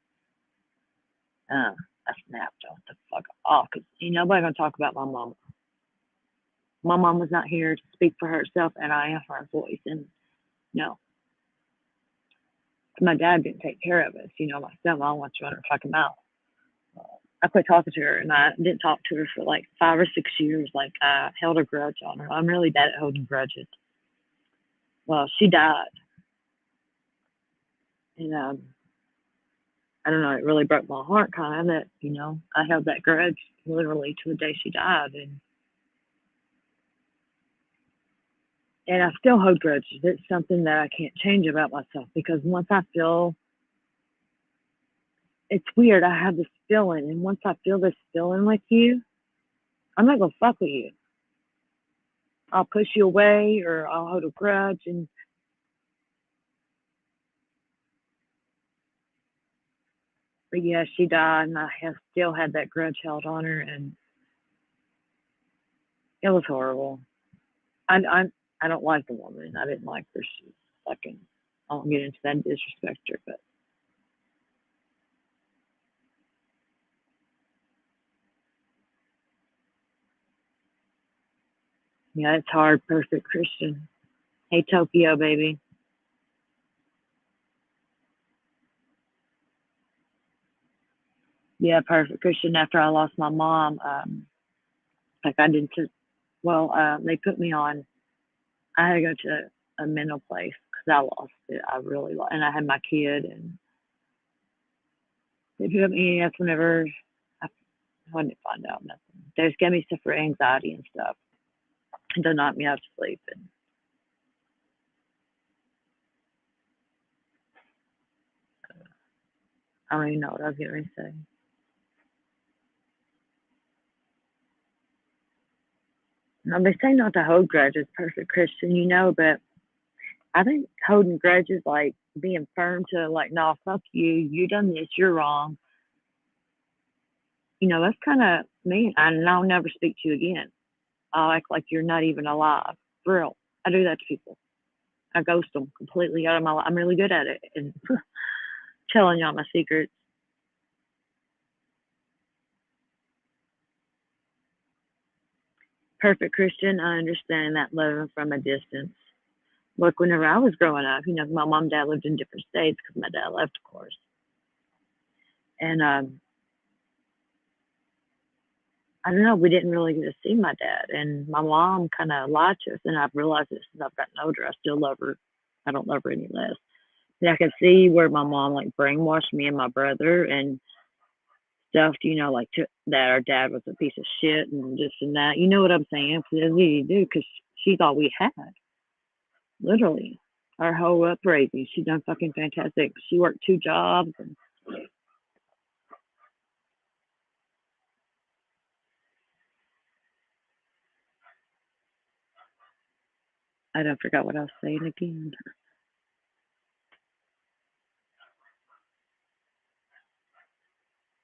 I snapped off the fuck off because nobody gonna talk about my mom. My mom was not here to speak for herself, and I am her voice. And no, my dad didn't take care of us. My stepmom wants to run her fucking mouth. I quit talking to her, and I didn't talk to her for like 5 or 6 years. Like I held a grudge on her. I'm really bad at holding grudges. Well, she died, and I don't know. It really broke my heart, kind of that I held that grudge literally to the day she died, and I still hold grudges. It's something that I can't change about myself because once I feel, it's weird. I have this feeling, and once I feel this feeling with you, I'm not gonna fuck with you. I'll push you away, or I'll hold a grudge, and but yeah, she died, and I have still had that grudge held on her, and it was horrible. I don't like the woman. I didn't like her. She's fucking. I won't get into that and disrespect her, but yeah, it's hard. Perfect Christian. Hey, Tokyo, baby. Yeah, perfect Christian. After I lost my mom, like I didn't. Well, they put me on. I had to go to a mental place because I lost it. I really lost, and I had my kid, and they put me. That's whenever I didn't find out nothing. They just gave me stuff for anxiety and stuff, and to knock me out to sleep. And I don't even know what I was going to say. Now they say not to hold grudges, perfect Christian, but I think holding grudges, like being firm to like, no, fuck you, you done this, you're wrong. That's kind of mean. And I'll never speak to you again. I'll act like you're not even alive. For real. I do that to people. I ghost them completely out of my life. I'm really good at it. And telling y'all my secrets. Perfect Christian, I understand that loving from a distance. Look, whenever I was growing up, my mom and dad lived in different states because my dad left, of course. And I don't know, we didn't really get to see my dad. And my mom kind of lied to us. And I've realized this since I've gotten older. I still love her. I don't love her any less. But I can see where my mom like brainwashed me and my brother and stuff, like that our dad was a piece of shit and this and that. You know what I'm saying? Because that's what you do because she's all we had. Literally. Our whole upbringing. She done fucking fantastic. She worked 2 jobs and I don't forgot what I was saying again.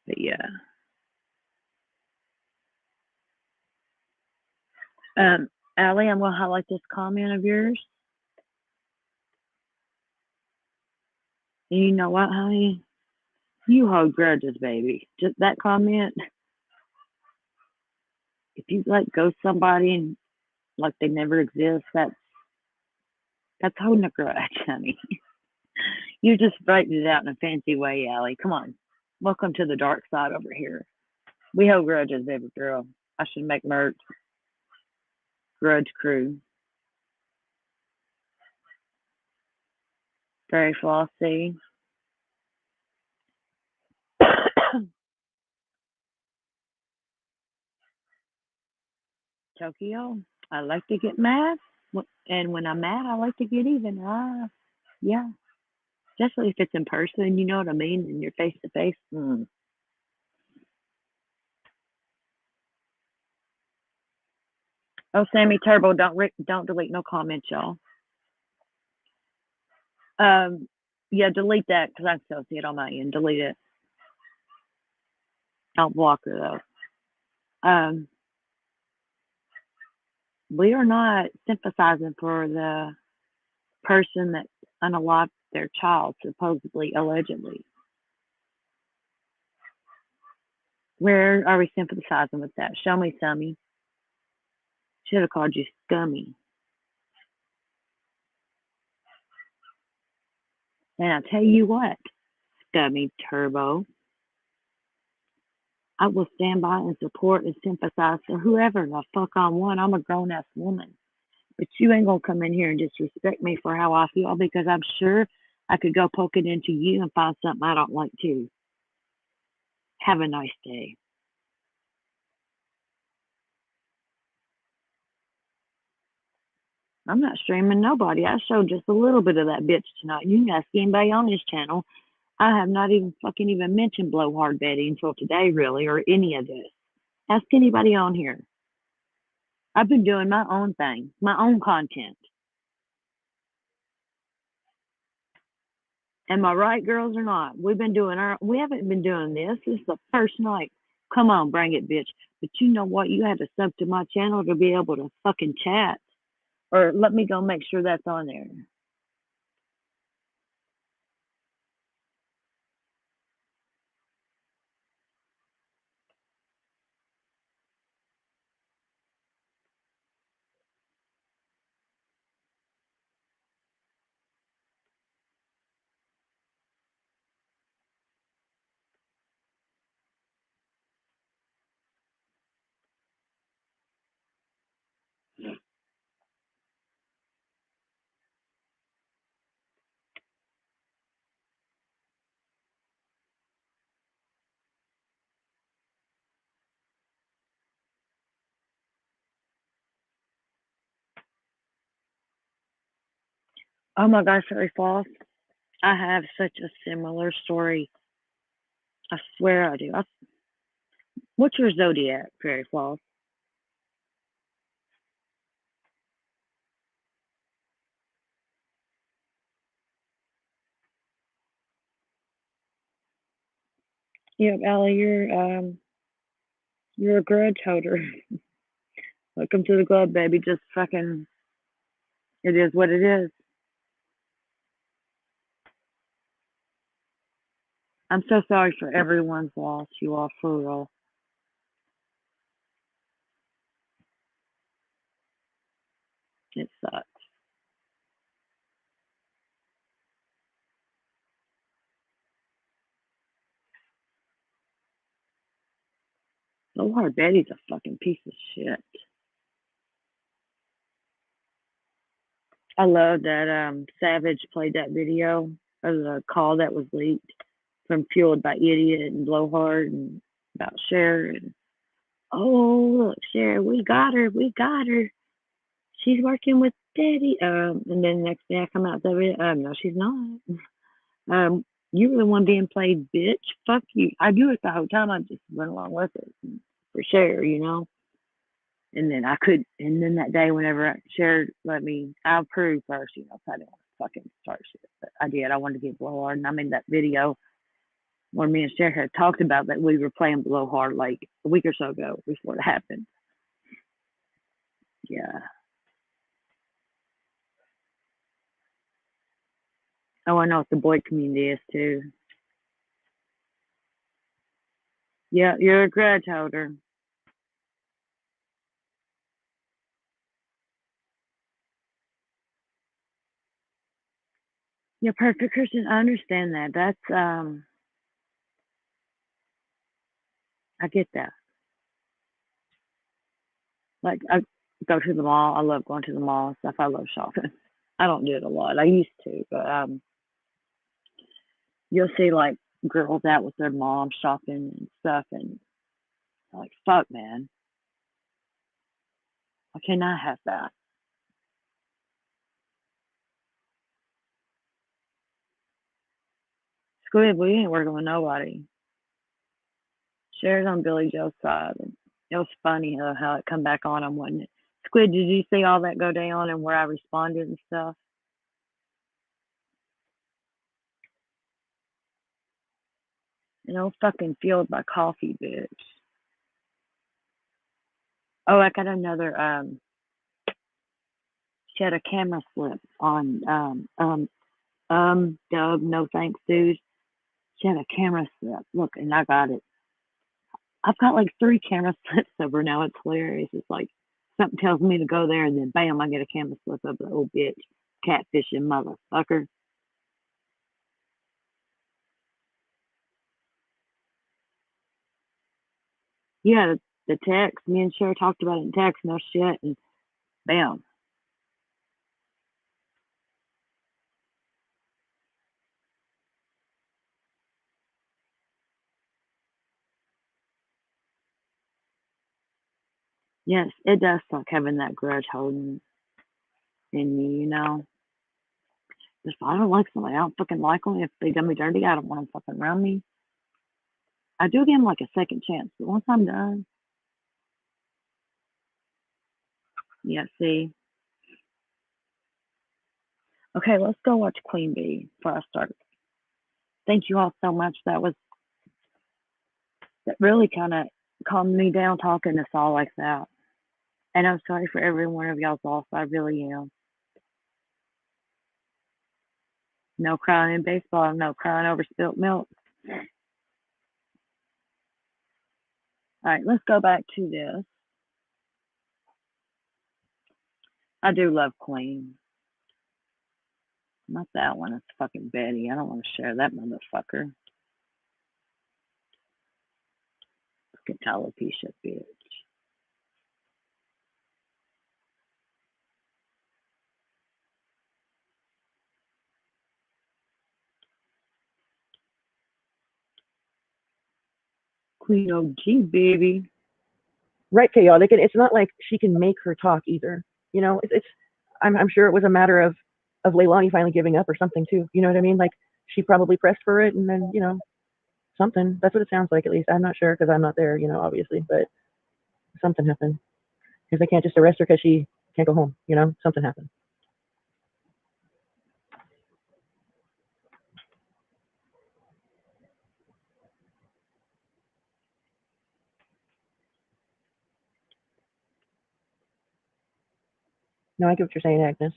But yeah. Allie, I'm gonna highlight this comment of yours. And you know what, honey? You hold grudges, baby. Just that comment. If you like ghost somebody and like they never exist, that's holding a grudge, honey. You just brightened it out in a fancy way, Allie. Come on. Welcome to the dark side over here. We hold grudges, baby girl. I should make merch. Grudge crew. Very flossy. Tokyo. I like to get mad. And when I'm mad, I like to get even. Yeah. Especially if it's in person, you know what I mean? And you're face to face. Oh, Sammy Turbo, don't delete no comments, y'all. Yeah, delete that because I still see it on my end. Delete it. I'll block her though. We are not sympathizing for the person that unalived their child, supposedly, allegedly. Where are we sympathizing with that? Show me, Summy. Should have called you Scummy. And I tell you what, Scummy Turbo, I will stand by and support and sympathize for whoever the fuck I want. I'm a grown ass woman. But you ain't gonna come in here and disrespect me for how I feel because I'm sure I could go poke it into you and find something I don't like too. Have a nice day. I'm not streaming nobody. I showed just a little bit of that bitch tonight. You can ask anybody on this channel. I have not even fucking even mentioned blowhard Betty until today, really, or any of this. Ask anybody on here. I've been doing my own thing, my own content. Am I right, girls, or not? We haven't been doing this. This is the first night. Come on, bring it, bitch. But you know what? You had to sub to my channel to be able to fucking chat. Or let me go make sure that's on there. Oh my gosh, Fairy Falls. I have such a similar story. I swear I do. What's your zodiac, Fairy Falls? Yep, Allie, you're a grudge holder. Welcome to the club, baby. Just fucking, it is what it is. I'm so sorry for everyone's loss, you all, for real. It sucks. Lord, Betty's a fucking piece of shit. I love that Savage played that video of the call that was leaked from Fueled by Idiot and Blowhard and about Cher and oh look, Cher, we got her. She's working with Daddy. And then the next day I come out of it, no, she's not. You were the one being played, bitch. Fuck you. I do it the whole time. I just went along with it for Cher, you know. And then and then that day, whenever Cher let me, I approved first, you know, 'cause I didn't want to fucking start shit. But I did. I wanted to get Blowhard. And I made that video where me and Cher had talked about that we were playing Blowhard like a week or so ago before it happened. Yeah. Oh, I know what the boy community is too. Yeah, you're a grudge holder. Yeah, perfect Christian. I understand that. That's I get that. Like I go to the mall. I love going to the mall and stuff. I love shopping. I don't do it a lot. I used to, but you'll see like girls out with their mom shopping and stuff, and like, fuck, man, I cannot have that. Squid, we ain't working with nobody. Shares on Billy Joe's side, and it was funny how it come back on him, wasn't it? Squid, did you see all that go down and where I responded and stuff? You know, fucking fueled by coffee, bitch. Oh, I got another She had a camera slip on Doug, no thanks, dude. She had a camera slip. Look, and I got it. I've got like 3 camera slips of her now. It's hilarious. It's like something tells me to go there, and then bam, I get a camera slip of the old bitch catfishing motherfucker. Yeah, the text. Me and Cher talked about it in text. No shit, and bam. Yes, it does suck having that grudge holding in you, you know. If I don't like somebody, I don't fucking like them. If they done me dirty, I don't want them fucking around me. I do give them like a second chance, but once I'm done, yeah, see. Okay, let's go watch Queen Bee before I start. Thank you all so much. That really kind of calmed me down talking to all like that. And I'm sorry for every one of y'all's loss. I really am. No crying in baseball. No crying over spilt milk. All right, let's go back to this. I do love Queen. Not that one. It's fucking Betty. I don't want to share that motherfucker. Fucking alopecia bitch. Queen OG, baby. Right, chaotic. And it's not like she can make her talk either. You know, I'm sure it was a matter of Leilani finally giving up or something too. You know what I mean? Like she probably pressed for it, and then something. That's what it sounds like, at least. I'm not sure because I'm not there. Obviously, but something happened because they can't just arrest her because she can't go home. Something happened. No, I get what you're saying, Agnes.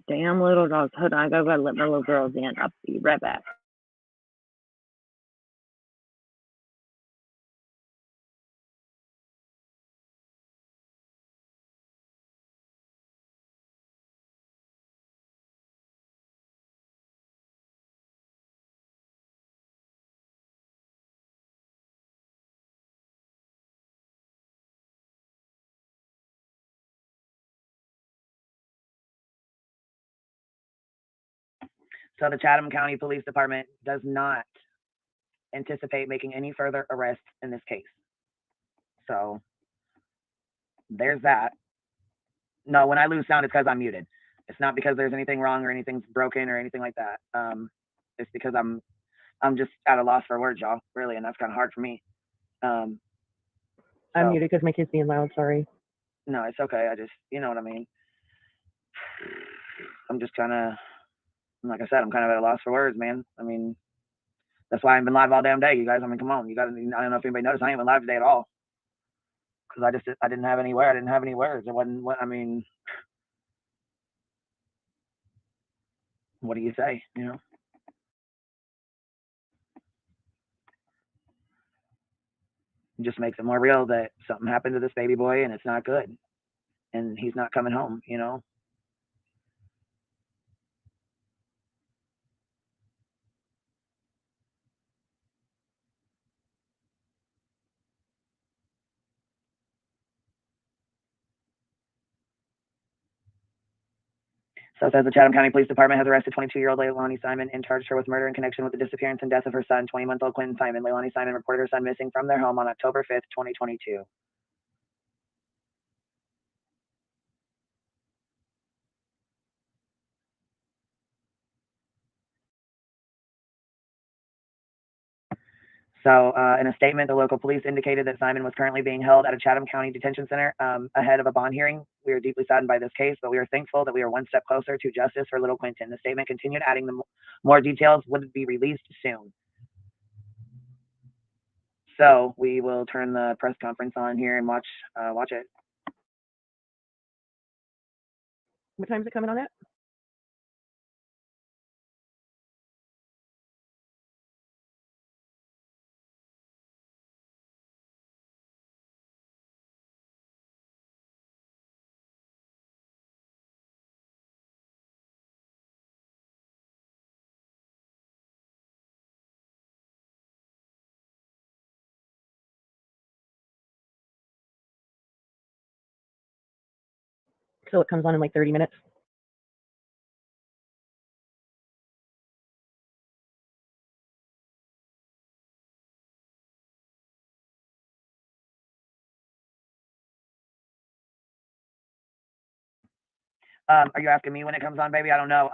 Damn little dogs. Hold on, I gotta let my little girls in. I'll be right back. So the Chatham County Police Department does not anticipate making any further arrests in this case. So there's that. No, when I lose sound, it's because I'm muted. It's not because there's anything wrong or anything's broken or anything like that. It's because I'm just at a loss for words, y'all, really, and that's kind of hard for me. I'm so, muted because my kid's being loud. Sorry. No, it's okay. I just, you know what I mean. I'm just kind of, like I said, I'm kind of at a loss for words, man. I mean, that's why I haven't been live all damn day, you guys. I mean, come on, you got to. I don't know if anybody noticed, I ain't been live today at all because I didn't have anywhere. I didn't have any words. It wasn't what I mean. What do you say? It just makes it more real that something happened to this baby boy and it's not good, and he's not coming home. So it says the Chatham County Police Department has arrested 22-year-old Leilani Simon and charged her with murder in connection with the disappearance and death of her son, 20-month-old Quentin Simon. Leilani Simon reported her son missing from their home on October 5th, 2022. So, in a statement, the local police indicated that Simon was currently being held at a Chatham County Detention Center ahead of a bond hearing. We are deeply saddened by this case, but we are thankful that we are one step closer to justice for little Quentin. The statement continued, adding more details would be released soon. So we will turn the press conference on here and watch it. What time is it coming on at? So it comes on in like 30 minutes. Are you asking me when it comes on, baby? I don't know.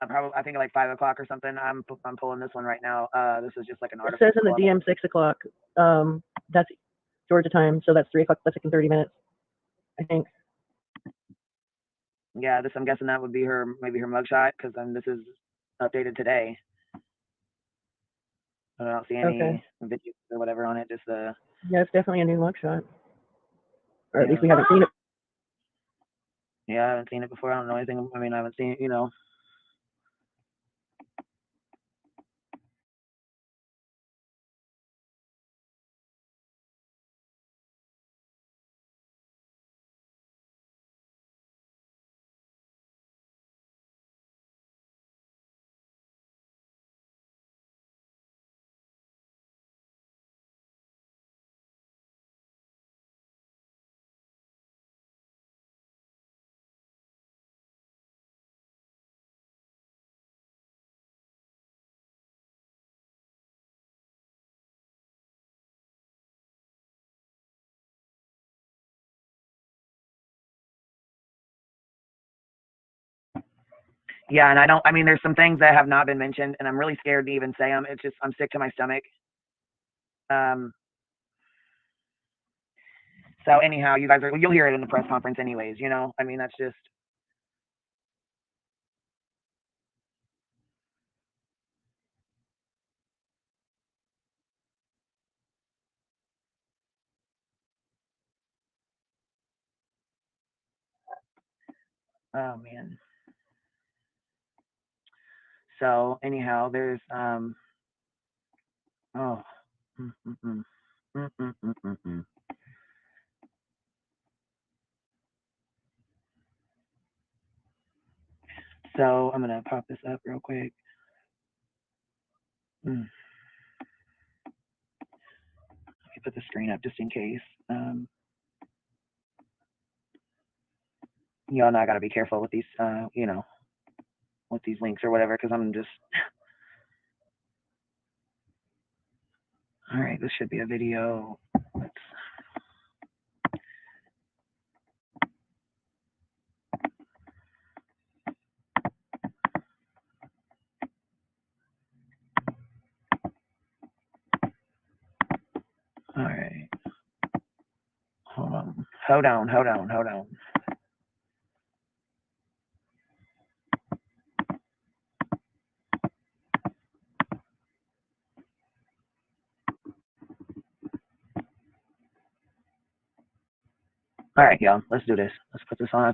Probably I think at like 5 o'clock or something. I'm pulling this one right now. This is just like an It article. says in the DM 6 o'clock. That's Georgia time, so that's 3 o'clock. That's like in 30 minutes, I think. Yeah, this I'm guessing that would be her, maybe her mugshot, because this is updated today. I don't see any videos or whatever on it. Just Yeah, it's definitely a new mugshot. Or at Yeah. least we haven't seen it. Yeah, I haven't seen it before. I don't know anything. I mean, I haven't seen it, you know. Yeah, and I mean, there's some things that have not been mentioned, and I'm really scared to even say them. It's just, I'm sick to my stomach. So anyhow, you'll hear it in the press conference anyways, you know? I mean, that's just, oh man. So anyhow, there's, oh. Mm, mm, mm. Mm, mm, mm, mm, mm. So I'm gonna pop this up real quick. Let me put the screen up just in case. Y'all know I gotta be careful with these, you know, with these links or whatever, because I'm just. All right, this should be a video. Let's. All right. Hold on. Hold on. All right, y'all. Let's do this. Let's put this on.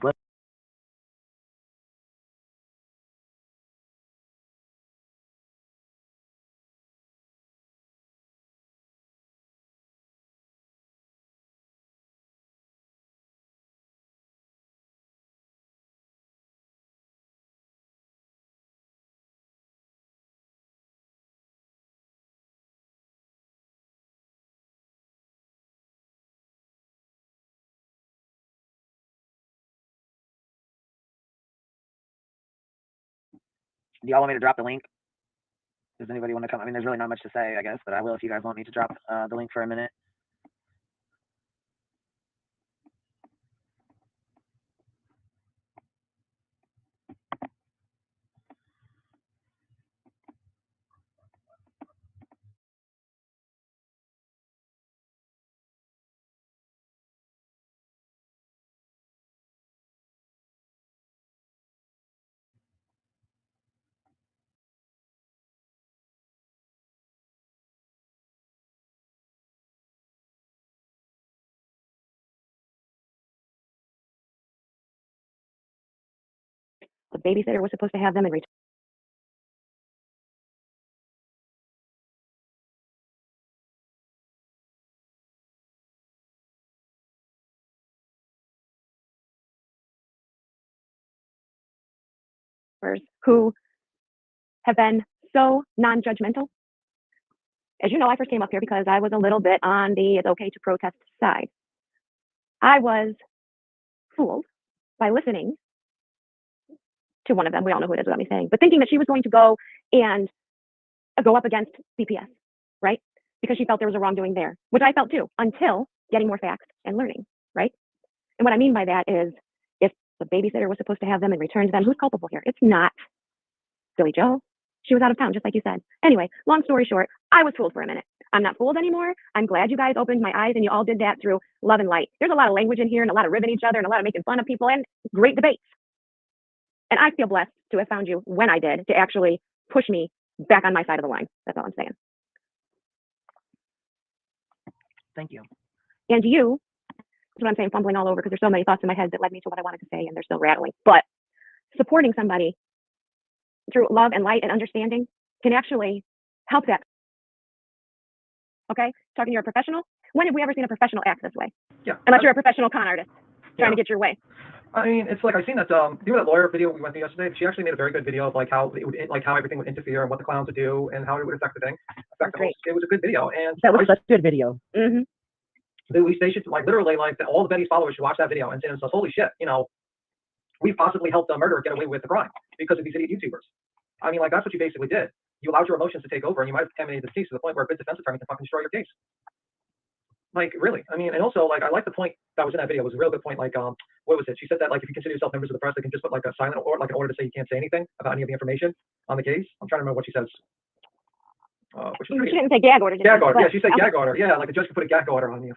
Do y'all want me to drop the link? Does anybody want to come? I mean, there's really not much to say, I guess, but I will if you guys want me to drop the link for a minute. the babysitter was supposed to have them in return. Who have been so non-judgmental. As you know, I first came up here because I was a little bit on the it's okay to protest side. I was fooled by listening to one of them. We all know who it is without me saying, but thinking that she was going to go and go up against CPS, right? Because she felt there was a wrongdoing there, which I felt too, until getting more facts and learning, right? And what I mean by that is if the babysitter was supposed to have them and return to them, who's culpable here? It's not Billy Joe. She was out of town, just like you said. Anyway, long story short, I was fooled for a minute. I'm not fooled anymore. I'm glad you guys opened my eyes and you all did that through love and light. There's a lot of language in here and a lot of ribbing each other and a lot of making fun of people and great debates. And I feel blessed to have found you when I did to actually push me back on my side of the line. That's all I'm saying. Thank you. And you, that's what I'm saying, fumbling all over because there's so many thoughts in my head that led me to what I wanted to say and they're still rattling. But supporting somebody through love and light and understanding can actually help that. Okay? Talking to a professional. When have we ever seen a professional act this way? Yeah. Unless you're a professional con artist trying Yeah. to get your way. I mean, it's like I've seen that. Do you know that lawyer video we went through yesterday? She actually made a very good video of like how it would, like how everything would interfere and what the clowns would do and how it would affect the thing. Great. It was a good video, and That was such a good video. Mm-hmm. They should like literally like all the Betty's followers should watch that video and say, "Holy shit, you know, we possibly helped a murderer get away with the crime because of these idiot YouTubers." I mean, like that's what you basically did. You allowed your emotions to take over, and you might have contaminated this case to the point where a good defense attorney can fucking destroy your case. Like really, I mean, and also like I like the point that was in that video. It was a real good point. Like what was it? She said that like if you consider yourself members of the press, they can just put like a silent or like an order to say you can't say anything about any of the information on the case. I'm trying to remember what she says. Which is She didn't say gag order. gag order. But, Yeah, she said gag order. Yeah, like a judge could put a gag order on you.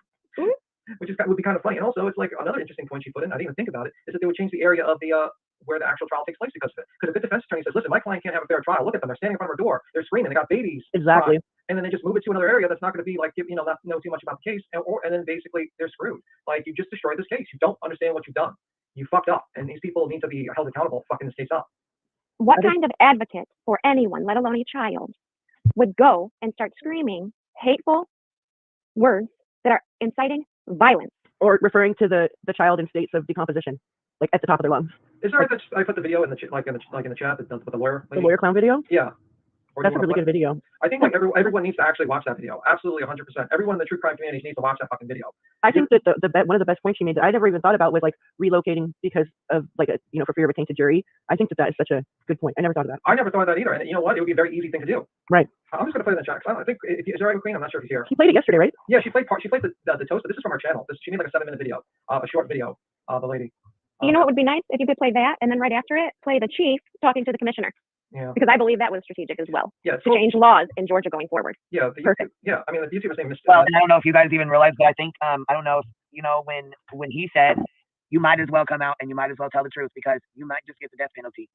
Which is would be kind of funny. And also, it's like another interesting point she put in. I didn't even think about it. Is that they would change the area of the where the actual trial takes place because of it. Because a good defense attorney says, "Listen, my client can't have a fair trial. Look at them. They're standing in front of our door. They're screaming. They got babies." Exactly. And then they just move it to another area that's not going to be like not know too much about the case, and then basically they're screwed. Like you just destroyed this case. You don't understand what you've done. You fucked up, and these people need to be held accountable. Fucking this case up. What kind of advocate for anyone, let alone a child, would go and start screaming hateful words that are inciting violence? Or referring to the child in states of decomposition, like at the top of their lungs. Is there I put the video in the in the chat with the lawyer? The lawyer clown video? Yeah. That's a really good video. I think like everyone needs to actually watch that video. Absolutely 100%. Everyone in the true crime community needs to watch that fucking video. I think that one of the best points she made that I never even thought about was like relocating because of like for fear of a tainted jury. I think that is such a good point. I never thought of that. I never thought of that either. And you know what? It would be a very easy thing to do. Right. I'm just gonna put it in the chat. I think is there right, Queen? I'm not sure if he's here. She played it yesterday, right? Yeah, she played the toast. But this is from our channel. She made like a 7-minute video, a short video. The lady. You know what would be nice if you could play that and then right after it play the chief talking to the commissioner. Yeah. Because I believe that was strategic as well. Yeah. To change laws in Georgia going forward. Yeah. Perfect. Yeah. I mean, the YouTuber's name is. Well, and I don't know if you guys even realize, but I think I don't know if when he said you might as well come out and you might as well tell the truth because you might just get the death penalty.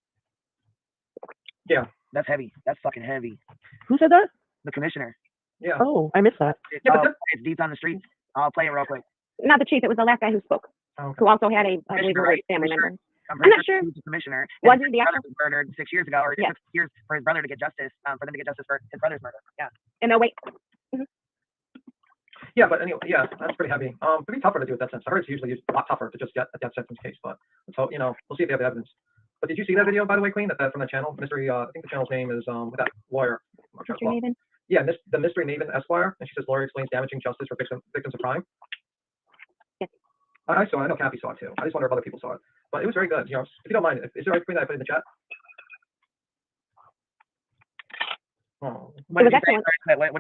Yeah. That's heavy. That's fucking heavy. Who said that? The commissioner. Yeah. Oh, I missed that. It's deep on the streets. I'll play it real quick. Not the chief. It was the last guy who spoke. Okay. Who also had a I believe Right? family member. I'm not sure. He was the commissioner. Was And he the his brother actual? was murdered 6 years ago, or it Yeah. took years for his brother to get justice, for them to get justice for his brother's murder. Yeah. And they'll wait. Yeah, but anyway, yeah, that's pretty heavy. It'd be tougher to do with that sense. I heard it's usually a lot tougher to just get a death sentence case, but so we'll see if they have the evidence. But did you see that video, by the way, Queen? That from the channel, Mystery. I think the channel's name is with that lawyer. Mr. Maven? Yeah, the Mystery Maven Esquire, and she says lawyer explains damaging justice for victims of crime. Yes. I saw it. I know Kathy saw it too. I just wonder if other people saw it. But it was very good. If you don't mind, is it right, Queen, that I put in the chat? Oh. What was do excellent.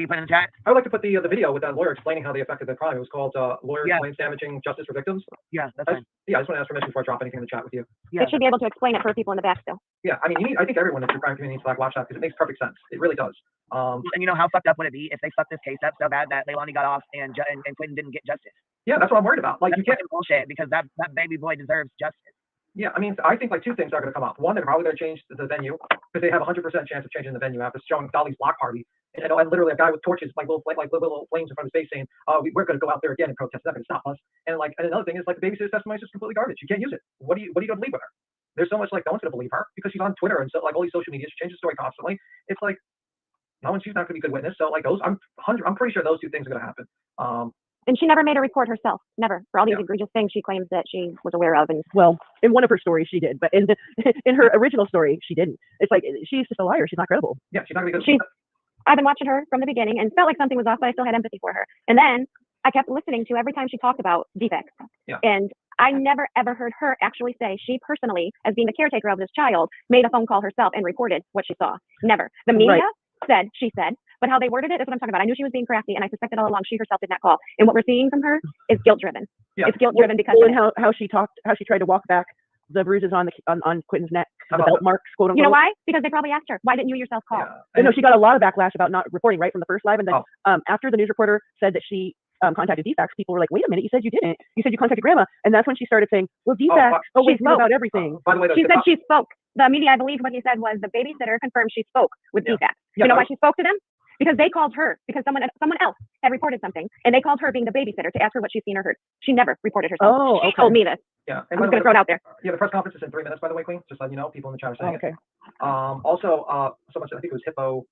you put in the chat? I would like to put the video with that lawyer explaining how they affected the crime. It was called Lawyer Explains Damaging Justice for Victims. Yeah, that's fine. Yeah, I just want to ask permission before I drop anything in the chat with you. Yeah. It should be able to explain it for people in the back still. Yeah, I mean, I think everyone in the true crime community needs to watch that because it makes perfect sense. It really does. And you know how fucked up would it be if they fucked this case up so bad that Leilani got off and Quentin didn't get justice? Yeah, that's what I'm worried about. Like, That's you can't. bullshit because that baby boy deserves justice. Yeah, I mean, I think like two things are going to come up. One, they're probably going to change the venue because they have a 100% chance of changing the venue after showing Dolly's block party. And literally a guy with torches, like little flames in front of his face, saying, we're going to go out there again and protest. It's not going to stop us." And another thing is like the babysitter's testimony is just completely garbage. You can't use it. What are you going to leave with her? there's so much like no one's gonna believe her because she's on Twitter and so like all these social media, she changes the story constantly. It's like she's not gonna be a good witness. So like those, I'm pretty sure those two things are gonna happen. And she never made a report herself, never, for all these egregious things she claims that she was aware of. And well, in one of her stories she did, but in her original story she didn't. It's like she's just a liar. She's not credible. Yeah, she's not gonna be good. I've been watching her from the beginning and felt like something was off, but I still had empathy for her. And then I kept listening to every time she talked about defects. Yeah. And I never ever heard her actually say she personally, as being the caretaker of this child, made a phone call herself and reported what she saw. Never. The media she said, but how they worded it is what I'm talking about. I knew she was being crafty, and I suspected all along she herself did not call. And what we're seeing from her is guilt driven. Yeah. It's guilt driven because and how she tried to walk back the bruises on Quentin's neck, the belt marks, quote unquote. You know why? Because they probably asked her, why didn't you yourself call? Yeah. No, she got a lot of backlash about not reporting right from the first live, and then after the news reporter said that she contacted DFAX, people were like, wait a minute, you said you didn't. You said you contacted grandma. And that's when she started saying, well, DFAX always knew about everything. By the way, she said she spoke. The media, I believe what he said was the babysitter confirmed she spoke with DFAX. You know why she spoke to them? Because they called her, because someone else had reported something, and they called her being the babysitter to ask her what she's seen or heard. She never reported herself. Oh, okay. She told me this. Yeah. I'm just going to throw it out there. Yeah, the press conference is in 3 minutes, by the way, Queen. Just letting you know, people in the chat are saying okay. it. Also, someone said, I think it was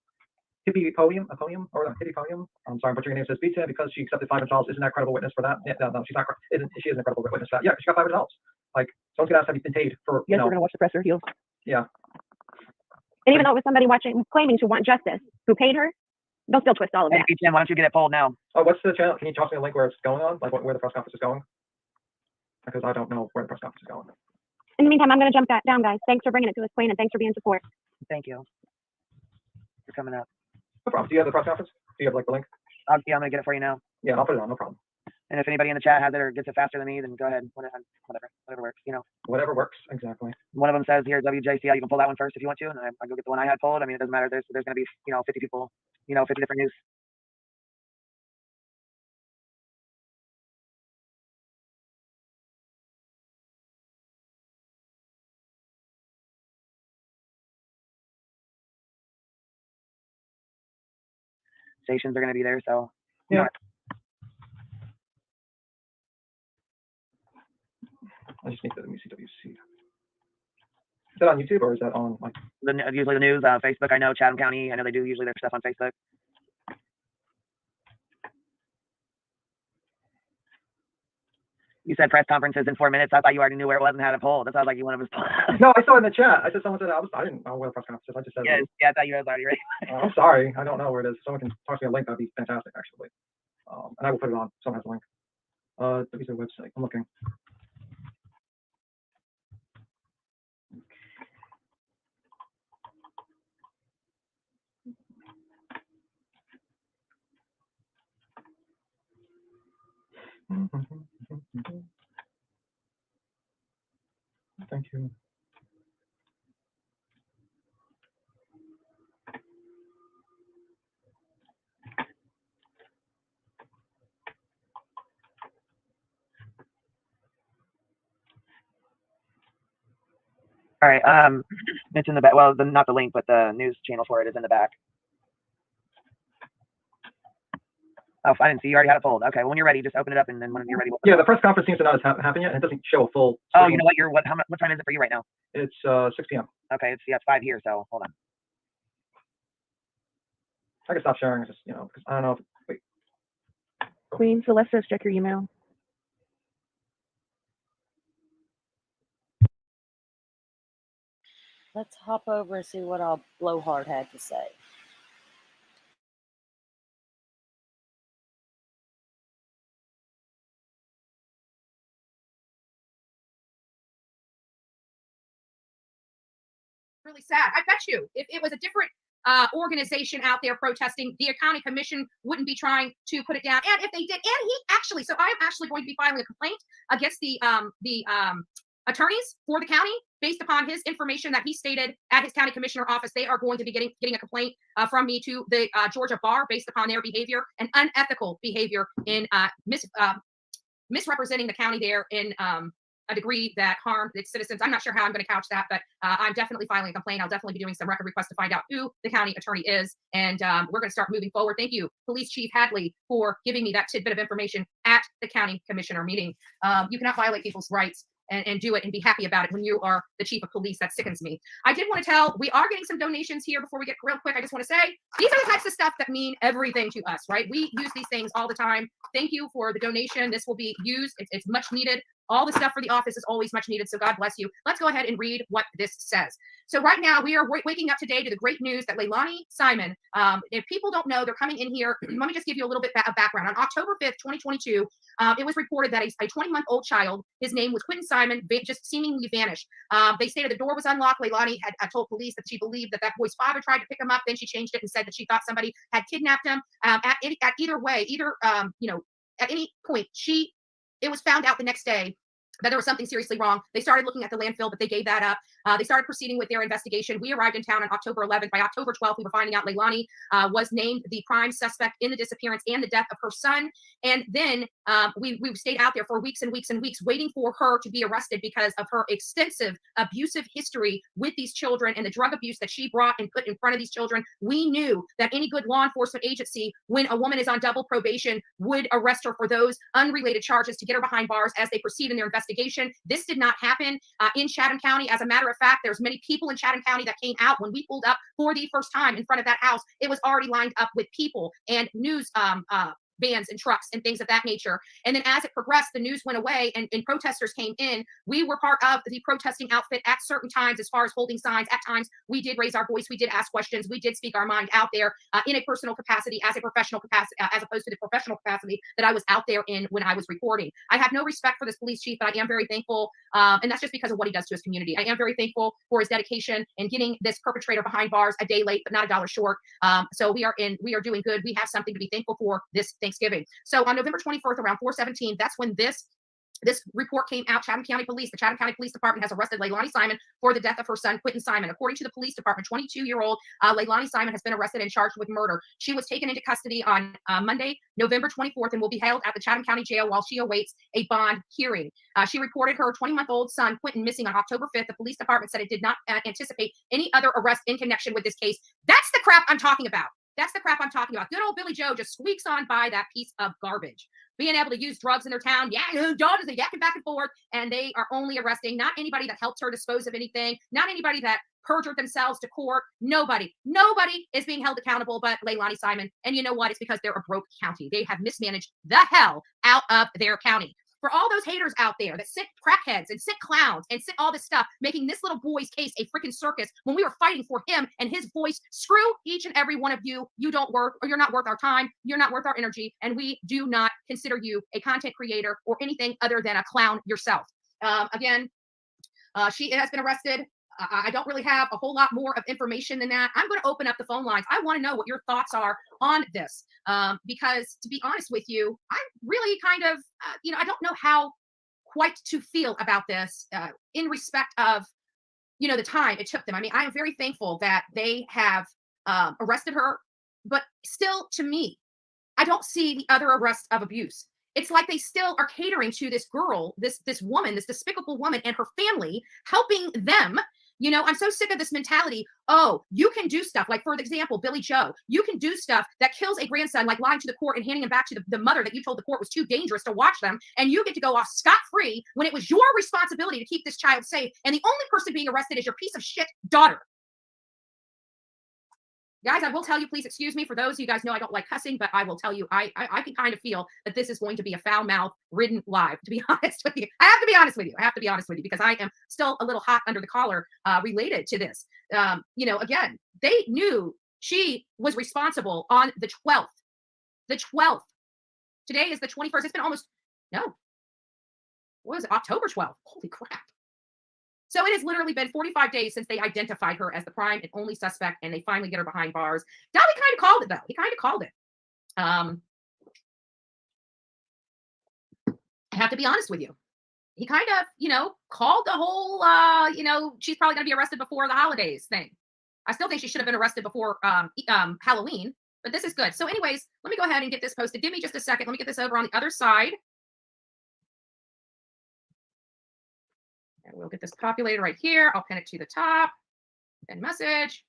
Hippie Podium. I'm sorry, but your name says pizza because she accepted $500. Isn't that credible witness for that? Yeah, no, she's not. She isn't a credible witness for that. Yeah, she got $500. Like, someone's gonna ask, have you been paid for? Yes, we're gonna watch the presser heels. Yeah. And even though it was somebody claiming to want justice, who paid her, they'll still twist all of that. Hey, Tim, why don't you get it pulled now? Oh, what's the channel? Can you toss me a link where it's going on? Like where the press conference is going? Because I don't know where the press conference is going. In the meantime, I'm going to jump down, guys. Thanks for bringing it to us, Queen, and thanks for being support. Thank you for coming up. No problem. Do you have the press conference? Do you have like the link? Yeah, I'm gonna get it for you now. Yeah, I'll put it on. No problem. And if anybody in the chat has it or gets it faster than me, then go ahead. Whatever works. You know. Whatever works. Exactly. One of them says here WJCL. You can pull that one first if you want to, and I go get the one I had pulled. I mean, it doesn't matter. There's gonna be 50 people, 50 different news. Stations are going to be there, so yeah. I just need the CWC. Is that on YouTube or is that on like usually the news, Facebook? I know Chatham County. I know they do usually their stuff on Facebook. You said press conferences in 4 minutes. I thought you already knew where it was and had it pulled. That sounds like you wanted to. No, I saw it in the chat. I said someone said I didn't know where the press conference is. I just said. Yeah, I thought you guys already ready. I'm sorry, I don't know where it is. If someone can toss me a link, that'd be fantastic, actually. And I will put it on. Someone has a link. Let me see the website. I'm looking. Thank you. All right. It's in the back. Well, not the link, but the news channel for it is in the back. Oh, I didn't see. You already had it pulled. Okay. Well, when you're ready, just open it up, and then when you're ready, we'll the press conference seems to not have happened yet, and it doesn't show a full. Oh, you know what? What time is it for you right now? It's 6 p.m. Okay. It's 5 here. So hold on. I can stop sharing. Just because I don't know. Wait. Queen Celeste says check your email. Let's hop over and see what our blowhard had to say. Really sad. I bet you if it was a different organization out there protesting, the county commission wouldn't be trying to put it down. And if they did, and he actually, so I am actually going to be filing a complaint against the attorneys for the county based upon his information that he stated at his county commissioner office. They are going to be getting a complaint from me to the Georgia bar based upon their behavior and unethical behavior in misrepresenting the county there in a degree that harmed its citizens. I'm not sure how I'm going to couch that, but I'm definitely filing a complaint. I'll definitely be doing some record requests to find out who the county attorney is. And we're going to start moving forward. Thank you, Police Chief Hadley, for giving me that tidbit of information at the county commissioner meeting. You cannot violate people's rights and do it and be happy about it when you are the chief of police. That sickens me. I did want to tell, we are getting some donations here before we get real quick. I just want to say, these are the types of stuff that mean everything to us, right? We use these things all the time. Thank you for the donation. This will be used. It's much needed. All the stuff for the office is always much needed. So God bless you. Let's go ahead and read what this says. So right now we are waking up today to the great news that Leilani Simon, if people don't know, they're coming in here. Let me just give you a little bit of background. On October 5th, 2022, it was reported that a 20-month-old child, his name was Quentin Simon, just seemingly vanished. They stated the door was unlocked. Leilani had told police that she believed that boy's father tried to pick him up. Then she changed it and said that she thought somebody had kidnapped him. At either way, at any point, it was found out the next day that there was something seriously wrong. They started looking at the landfill, but they gave that up. They started proceeding with their investigation. We arrived in town on October 11th. By October 12th, we were finding out Leilani was named the prime suspect in the disappearance and the death of her son. And then we stayed out there for weeks and weeks and weeks waiting for her to be arrested because of her extensive abusive history with these children and the drug abuse that she brought and put in front of these children. We knew that any good law enforcement agency, when a woman is on double probation, would arrest her for those unrelated charges to get her behind bars as they proceed in their investigation. This did not happen in Chatham County. As a matter of fact, there's many people in Chatham County that came out when we pulled up for the first time in front of that house. It was already lined up with people and news vans and trucks and things of that nature. And then as it progressed, the news went away and protesters came in. We were part of the protesting outfit at certain times as far as holding signs. At times, we did raise our voice. We did ask questions. We did speak our mind out there in a personal capacity, as a professional capacity, as opposed to the professional capacity that I was out there in when I was reporting. I have no respect for this police chief, but I am very thankful. And that's just because of what he does to his community. I am very thankful for his dedication in getting this perpetrator behind bars a day late, but not a dollar short. So we are doing good. We have something to be thankful for this Thanksgiving. So on November 24th, around 4:17, that's when this report came out. Chatham County Police, the Chatham County Police Department has arrested Leilani Simon for the death of her son, Quentin Simon. According to the police department, 22-year-old Leilani Simon has been arrested and charged with murder. She was taken into custody on Monday, November 24th, and will be held at the Chatham County Jail while she awaits a bond hearing. She reported her 20-month-old son, Quentin, missing on October 5th. The police department said it did not anticipate any other arrest in connection with this case. That's the crap I'm talking about. That's the crap I'm talking about. Good old Billy Joe just squeaks on by that piece of garbage. Being able to use drugs in their town, daughters are yakking back and forth, and they are only arresting not anybody that helped her dispose of anything, not anybody that perjured themselves to court. Nobody is being held accountable but Leilani Simon. And you know what? It's because they're a broke county. They have mismanaged the hell out of their county. For all those haters out there that sit crackheads and sit clowns and sit all this stuff, making this little boy's case a freaking circus when we were fighting for him and his voice, screw each and every one of you. You don't work, or you're not worth our time. You're not worth our energy. And we do not consider you a content creator or anything other than a clown yourself. Again, she has been arrested. I don't really have a whole lot more of information than that. I'm going to open up the phone lines. I want to know what your thoughts are on this. Because to be honest with you, I'm really kind of, I don't know how quite to feel about this in respect of, the time it took them. I mean, I am very thankful that they have arrested her, but still, to me, I don't see the other arrests of abuse. It's like they still are catering to this girl, this woman, this despicable woman and her family, helping them. I'm so sick of this mentality. Oh, you can do stuff like, for example, Billy Joe, you can do stuff that kills a grandson, like lying to the court and handing him back to the mother that you told the court was too dangerous to watch them. And you get to go off scot-free when it was your responsibility to keep this child safe. And the only person being arrested is your piece of shit daughter. Guys, I will tell you, please excuse me. For those of you guys know I don't like cussing, but I will tell you, I can kind of feel that this is going to be a foul mouth ridden live, to be honest with you. I have to be honest with you because I am still a little hot under the collar related to this. Again, they knew she was responsible on the 12th. The 12th. Today is the 21st. It's been what was it? October 12th. Holy crap. So it has literally been 45 days since they identified her as the prime and only suspect, and they finally get her behind bars. Dolly kind of called it, though. He kind of called it. I have to be honest with you. He kind of, called the whole, she's probably going to be arrested before the holidays thing. I still think she should have been arrested before Halloween, but this is good. So anyways, let me go ahead and get this posted. Give me just a second. Let me get this over on the other side. And we'll get this populated right here. I'll pin it to the top. And message.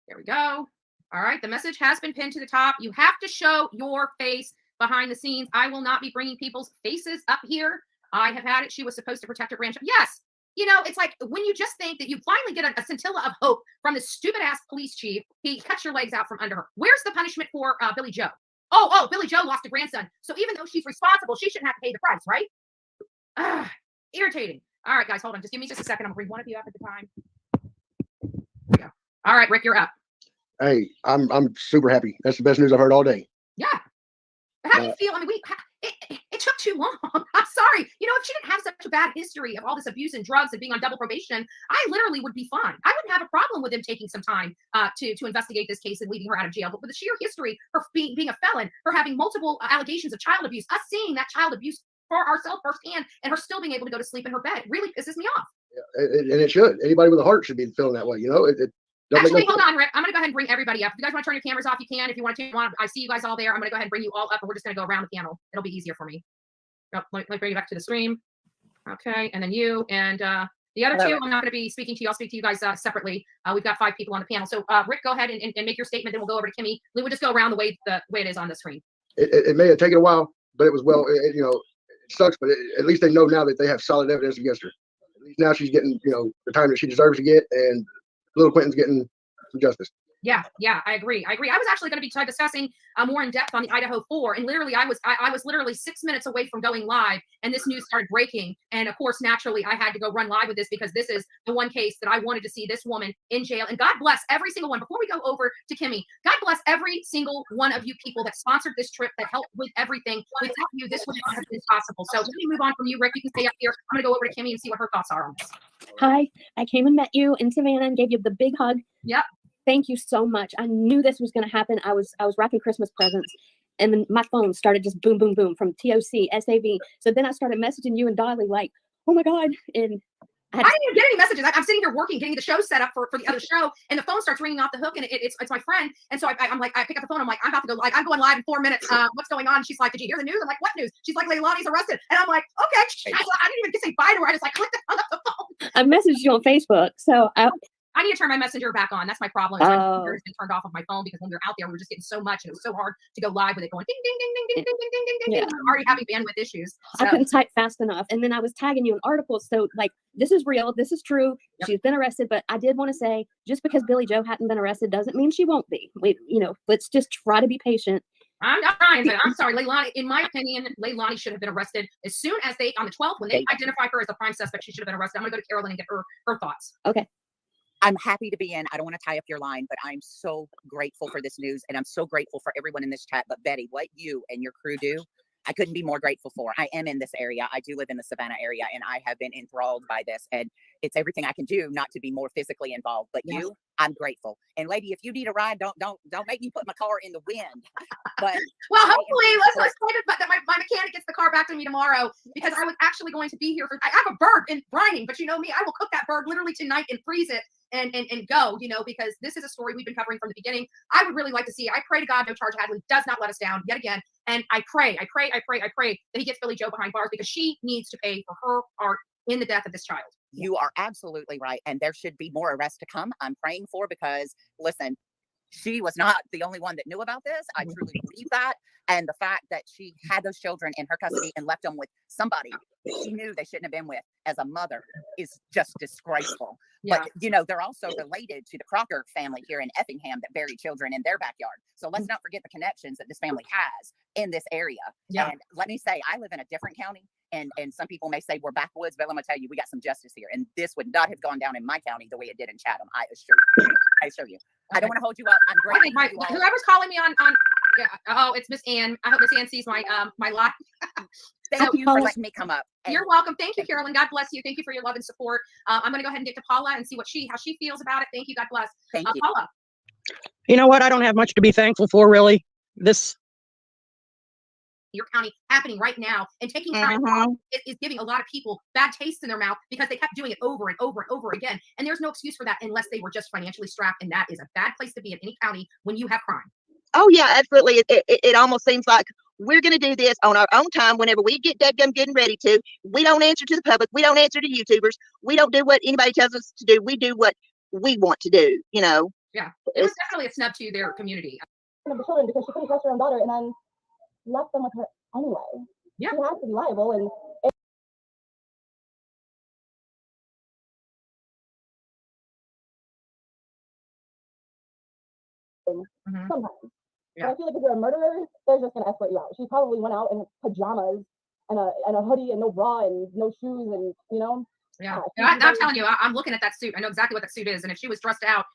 There we go. All right, the message has been pinned to the top. You have to show your face behind the scenes. I will not be bringing people's faces up here. I have had it. She was supposed to protect her grandchild. Yes. You know, it's like when you just think that you finally get a scintilla of hope from this stupid ass police chief, he cuts your legs out from under her. Where's the punishment for Billy Joe? Oh, Billy Joe lost a grandson. So even though she's responsible, she shouldn't have to pay the price, right? Irritating. All right, guys, hold on. Just give me just a second. I'm gonna bring one of you up at the time. There we go. All right, Rick, you're up. Hey, I'm super happy. That's the best news I've heard all day. Yeah. How do you feel? I mean, it took too long. I'm sorry. You know, if she didn't have such a bad history of all this abuse and drugs and being on double probation, I literally would be fine. I wouldn't have a problem with him taking some time to investigate this case and leaving her out of jail. But with the sheer history, her being a felon, her having multiple allegations of child abuse, us seeing that child abuse for ourselves firsthand, and her still being able to go to sleep in her bed really pisses me off. Yeah, and it should. Anybody with a heart should be feeling that way. You know, Actually, hold on, Rick. I'm going to go ahead and bring everybody up. If you guys want to turn your cameras off, you can. If you want to, I see you guys all there. I'm going to go ahead and bring you all up, and we're just going to go around the panel. It'll be easier for me. Oh, let me bring you back to the stream. Okay, and then you and the other two, I'm not going to be speaking to you. I'll speak to you guys separately. We've got 5 people on the panel. So, Rick, go ahead and make your statement. Then we'll go over to Kimmy. We will just go around the way it is on the screen. It may have taken a while, but it was well. You know, it sucks, but at least they know now that they have solid evidence against her. At least now she's getting, you know, the time that she deserves to get, and little Quentin's getting some justice. Yeah, I agree. I was actually going to be discussing more in depth on the Idaho 4, and literally I was literally 6 minutes away from going live, and this news started breaking. And of course, naturally, I had to go run live with this because this is the one case that I wanted to see this woman in jail. And God bless every single one. Before we go over to Kimmy, God bless every single one of you people that sponsored this trip, that helped with everything. Without you, this would not have been possible. So let me move on from you, Rick. You can stay up here. I'm going to go over to Kimmy and see what her thoughts are on this. Hi, I came and met you in Savannah and gave you the big hug. Yep. Thank you so much. I knew this was going to happen. I was wrapping Christmas presents, and then my phone started just boom, boom, boom from TOC, SAV. So then I started messaging you and Dolly like, oh my God. And I didn't even get any messages. I'm sitting here working, getting the show set up for the other show, and the phone starts ringing off the hook, and it's my friend. And so I'm like, I pick up the phone. I'm like, I'm about to go, like, I'm going live in 4 minutes. What's going on? And she's like, did you hear the news? I'm like, what news? She's like, Leilani's arrested. And I'm like, okay. I didn't even get to say bye to her. I just like clicked on the phone. I messaged you on Facebook. So I need to turn my messenger back on. That's my problem. My messenger has been turned off of my phone because when we were out there, we were just getting so much, and it was so hard to go live with it going ding, ding, ding, ding, ding, ding, ding, ding, ding, ding. I'm already having bandwidth issues. So. I couldn't type fast enough. And then I was tagging you in articles. So like, this is real. This is true. Yep. She's been arrested. But I did want to say, just because Billy Joe hadn't been arrested doesn't mean she won't be. Let's just try to be patient. I'm not trying, but I'm sorry, Leilani. In my opinion, Leilani should have been arrested as soon as on the 12th, when they identify her as a prime suspect. She should have been arrested. I'm going to go to Carolyn and get her thoughts. Okay. I'm happy to be in. I don't want to tie up your line, but I'm so grateful for this news, and I'm so grateful for everyone in this chat. But Betty, what you and your crew do, I couldn't be more grateful for. I am in this area. I do live in the Savannah area, and I have been enthralled by this, and it's everything I can do not to be more physically involved. But you, I'm grateful. And lady, if you need a ride, don't make me put my car in the wind. But well, hopefully, let's say that my mechanic gets the car back to me tomorrow, because I was actually going to be here I have a bird in brining, but you know me, I will cook that bird literally tonight and freeze it and go, because this is a story we've been covering from the beginning. I would really like to see. I pray to God no charge Hadley does not let us down yet again. And I pray that he gets Billy Joe behind bars, because she needs to pay for her part in the death of this child. You are absolutely right. And there should be more arrests to come. I'm praying for, because listen, she was not the only one that knew about this. I truly believe that. And the fact that she had those children in her custody and left them with somebody she knew they shouldn't have been with as a mother is just disgraceful. Yeah. But, they're also related to the Crocker family here in Effingham that buried children in their backyard. So let's not forget the connections that this family has in this area. Yeah. And let me say, I live in a different county. And some people may say we're backwoods, but let me tell you, we got some justice here. And this would not have gone down in my county the way it did in Chatham. I assure you. Okay. I don't want to hold you up. I'm great. Whoever's calling me on it's Miss Ann. I hope Miss Ann sees my live. Thank you for letting me come up. You're welcome. Thank you, Carolyn. God bless you. Thank you for your love and support. I'm going to go ahead and get to Paula and see how she feels about it. Thank you. God bless. Thank you. Paula. You know what? I don't have much to be thankful for, really. Your county happening right now and taking time is giving a lot of people bad tastes in their mouth, because they kept doing it over and over and over again. And there's no excuse for that unless they were just financially strapped. And that is a bad place to be in any county when you have crime. Oh, yeah, absolutely. It almost seems like we're going to do this on our own time whenever we get dadgum good and ready to. We don't answer to the public. We don't answer to YouTubers. We don't do what anybody tells us to do. We do what we want to do, Yeah, it was definitely a snub to their community. Of the children, because she couldn't trust her own daughter and then left them with her anyway. Yeah. She has to be liable, and clothing Mhm. sometimes. Yeah. But I feel like if you're a murderer, they're just gonna escort you out. She probably went out in pajamas and a hoodie and no bra and no shoes and Yeah. she's And I'm very telling you, I'm looking at that suit. I know exactly what that suit is. And if she was dressed out,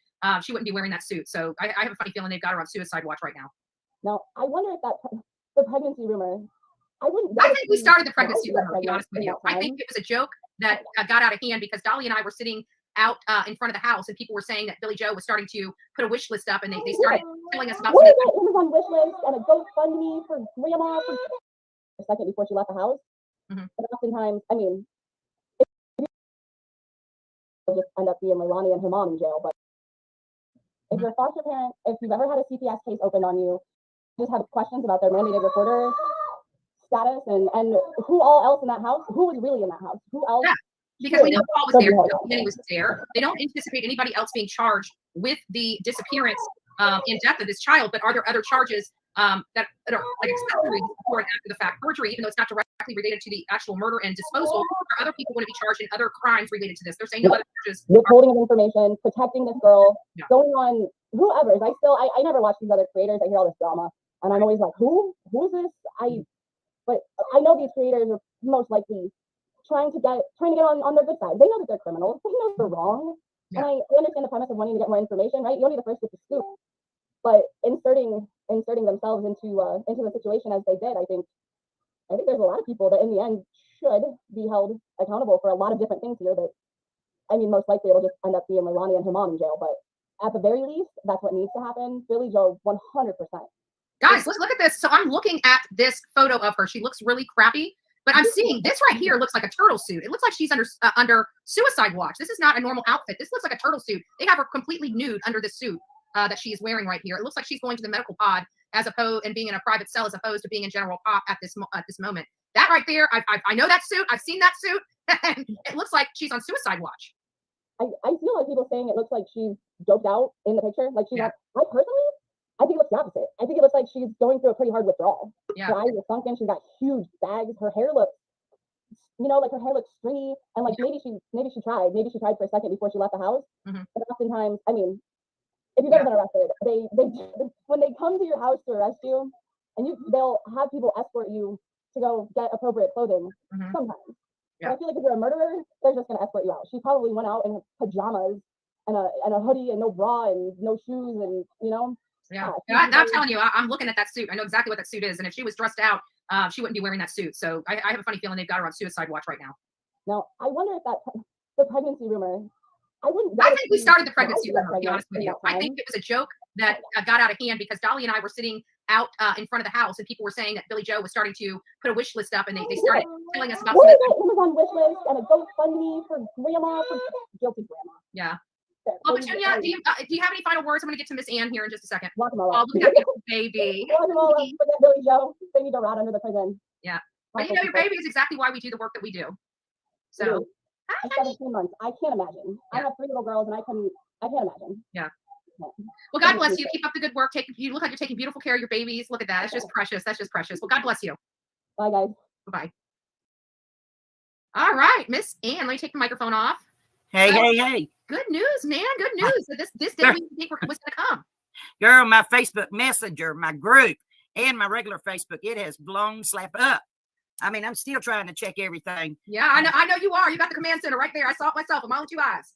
she wouldn't be wearing that suit. So I have a funny feeling they've got her on suicide watch right now. Now I wonder if the pregnancy rumor. I wouldn't. I doubt if think we she started the was pregnancy rumor, to be pregnant honest with in you. that I think time. it was a joke that got out of hand because Dolly and I were sitting out in front of the house and people were saying that Billy Joe was starting to put a wish list up and they started telling us about What some is that Amazon wish list and a GoFundMe for grandma for a second before she left the house? Mhm. But oftentimes, I mean, it'll just end up being Leilani and her mom in jail. But if you're a foster parent, if you've ever had a CPS case opened on you, just have questions about their mandated reporter status and who all else in that house, who was really in that house, who else. Yeah, because we know Paul was should there, be held Danny was there. They don't anticipate anybody else being charged with the disappearance and death of this child, but are there other charges that are like accessories before and after the fact perjury, even though it's not directly related to the actual murder and disposal, are other people going to be charged in other crimes related to this? They're saying no other charges. Withholding of information, protecting this girl, Yeah. going on whoever's. I never watch these other creators. I hear all this drama, and I'm always like, who is this? But I know these creators are most likely trying to get on their good side. They know that they're criminals. They know they're wrong. Yeah. And I understand the premise of wanting to get more information, right? You don't need the first with the scoop. But inserting themselves into the situation as they did, I think there's a lot of people that in the end should be held accountable for a lot of different things here. That I mean, most likely it'll just end up being Leilani and her mom in jail. But at the very least, that's what needs to happen. Billy Joe, 100%. Guys, let's look at this. So I'm looking at this photo of her. She looks really crappy, but I'm seeing this right here looks like a turtle suit. It looks like she's under suicide watch. This is not a normal outfit. This looks like a turtle suit. They have her completely nude under this suit that she is wearing right here. It looks like she's going to the medical pod as opposed and being in a private cell as opposed to being in general pop at this moment. That right there, I know that suit. I've seen that suit. And it looks like she's on suicide watch. I feel like people saying it looks like she's doped out in the picture. Like she's Yeah. not. I personally, I think it looks the opposite. I think it looks like she's going through a pretty hard withdrawal. Yeah. Her eyes are sunken. She's got huge bags. Her hair looks, like her hair looks stringy. And like maybe she tried. Maybe she tried for a second before she left the house. Mhm. But oftentimes, I mean, if you've ever been arrested, they when they come to your house to arrest you, and they'll have people escort you to go get appropriate clothing. Mhm. Sometimes. Yeah. But I feel like if you're a murderer, they're just gonna escort you out. She probably went out in pajamas and a hoodie and no bra and no shoes and Yeah, she's I'm very- telling you, I'm looking at that suit. I know exactly what that suit is. And if she was dressed out, she wouldn't be wearing that suit. So I have a funny feeling they've got her on suicide watch right now. Now I wonder if the pregnancy rumor. I think we started the pregnancy rumor. rumor, to be honest with you. I think it was a joke that got out of hand because Dolly and I were sitting out in front of the house and people were saying that Billy Joe was starting to put a wish list up and they started telling us about What some is that Amazon wish list and a GoFundMe for grandma for guilty grandma? Yeah. There, Well, baby, Petunia, do you have any final words? I'm going to get to Miss Ann here in just a second. Lock them all Oh, up. look at that beautiful baby. Lock them all up. Forget Billy Joe. They need to rot under the prison. Yeah. But you know, your baby is exactly why we do the work that we do. So, Dude, I'm 17 months. I can't imagine. I have 3 little girls, and I can't imagine. Yeah. No. Well, God bless you. Keep up the good work. You look like you're taking beautiful care of your babies. Look at that. That's just precious. That's just precious. Well, God bless you. Bye, guys. Bye-bye. All right, Miss Ann, let me take the microphone off. Hey. Good news, man. Good news. This didn't we think was going to come. Girl, my Facebook Messenger, my group, and my regular Facebook, it has blown slap up. I mean, I'm still trying to check everything. Yeah, I know you are. You got the command center right there. I saw it myself with my own 2 eyes.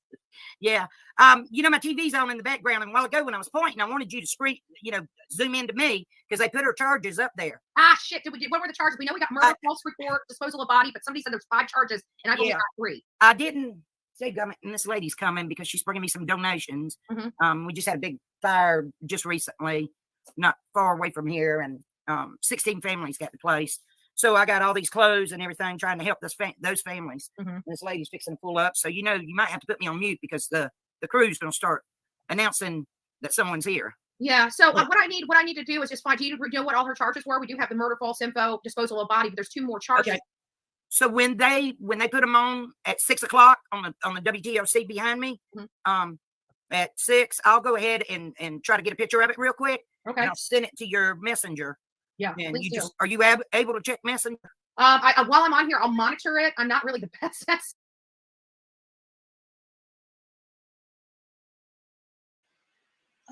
Yeah. My TV's on in the background. And a while ago when I was pointing, I wanted you to zoom into me because they put her charges up there. Ah, shit. What were the charges? We know we got murder, false report, disposal of body, but somebody said there's 5 charges, and I believe got 3. I didn't say, and this lady's coming because she's bringing me some donations. Mm-hmm. We just had a big fire just recently, not far away from here, and 16 families got displaced. So I got all these clothes and everything trying to help those families. Mm-hmm. This lady's fixing to pull up. So, you might have to put me on mute because the crew's going to start announcing that someone's here. Yeah. So what I need to do is just find, do you know what all her charges were? We do have the murder, false info, disposal of body, but there's 2 more charges. Okay. So when they put them on at 6:00 on the WTOC behind me, at 6, I'll go ahead and try to get a picture of it real quick. Okay. And I'll send it to your messenger. Yeah. And are you able to check messenger? While I'm on here, I'll monitor it. I'm not really the best at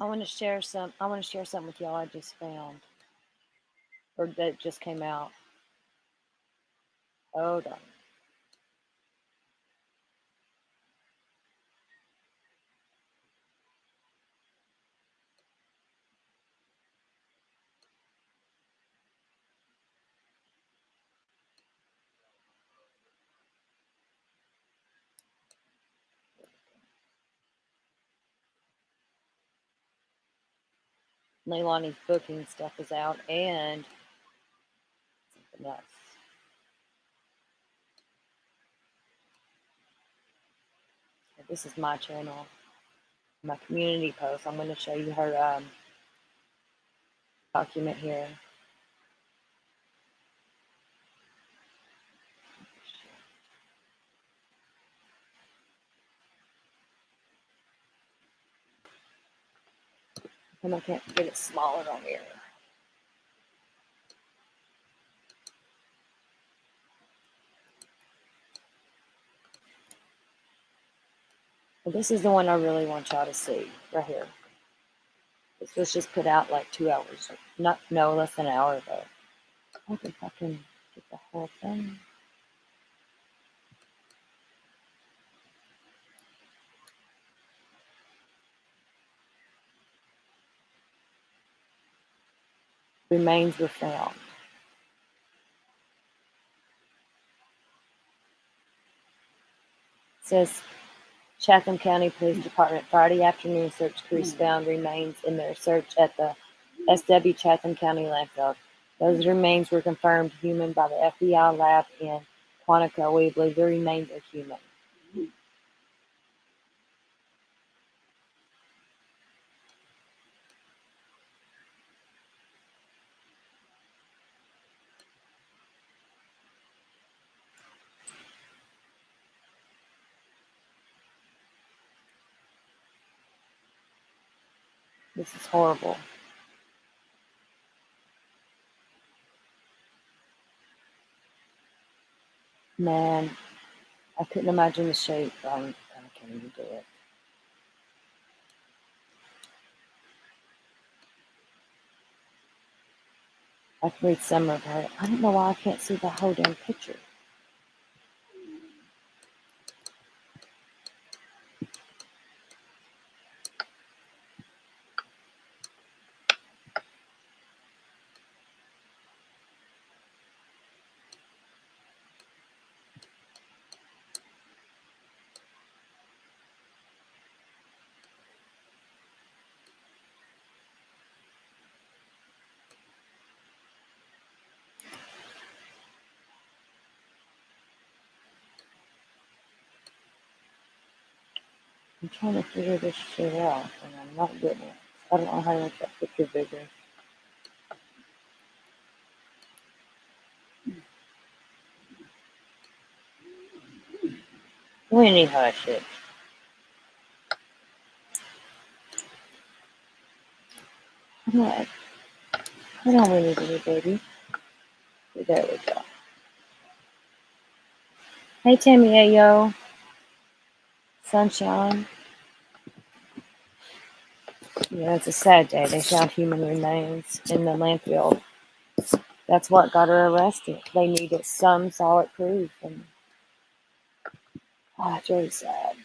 I want to share something with y'all I just found, or that just came out. Hold on. Leilani's booking stuff is out, and something else. This is my channel, my community post. I'm going to show you her document here. And I can't get it smaller on here. Well, this is the one I really want y'all to see, right here. This was just put out like 2 hours, no, less than an hour ago. I hope if I can get the whole thing. Remains were found. It says Chatham County Police Department Friday afternoon search crews found remains in their search at the SW Chatham County landfill. Those remains were confirmed human by the FBI lab in Quantico. We believe the remains are human. This is horrible. Man, I couldn't imagine the shape. I can't even do it. I can read some of her. I don't know why I can't see the whole damn picture. I'm trying to figure this shit out, and I'm not getting it. I don't know how to make that picture bigger. Winnie, hush it. What? Hold on, Winnie, baby. There we go. Hey, Tammy, Ayo. Sunshine. Yeah, it's a sad day. They found human remains in the landfill. That's what got her arrested. They needed some solid proof, and it's really sad.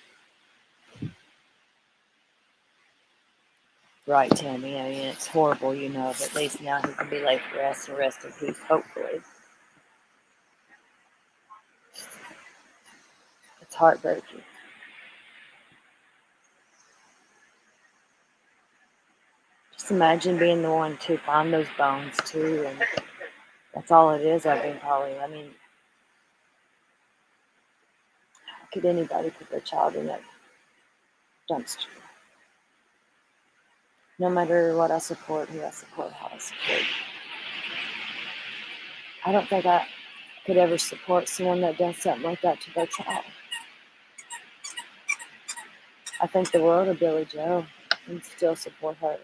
Right, Tammy. I mean, it's horrible, but at least now he can be laid to rest and rest in peace, hopefully. It's heartbreaking. Just imagine being the one to find those bones, too, and that's all it is, I think, probably. I mean, how could anybody put their child in a dumpster? No matter what I support, who I support, how I support. I don't think I could ever support someone that does something like that to their child. I think the world of Billy Joe and still support her.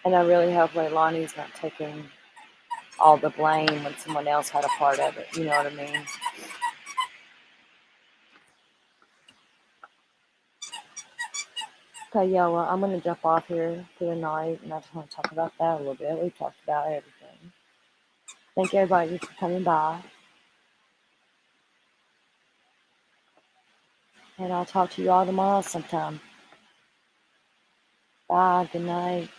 And I really hope Leilani's not taking all the blame when someone else had a part of it. You know what I mean? Okay, yeah, well, I'm going to jump off here for the night, and I just want to talk about that a little bit. We've talked about everything. Thank everybody for coming by, and I'll talk to you all tomorrow sometime. Bye, good night.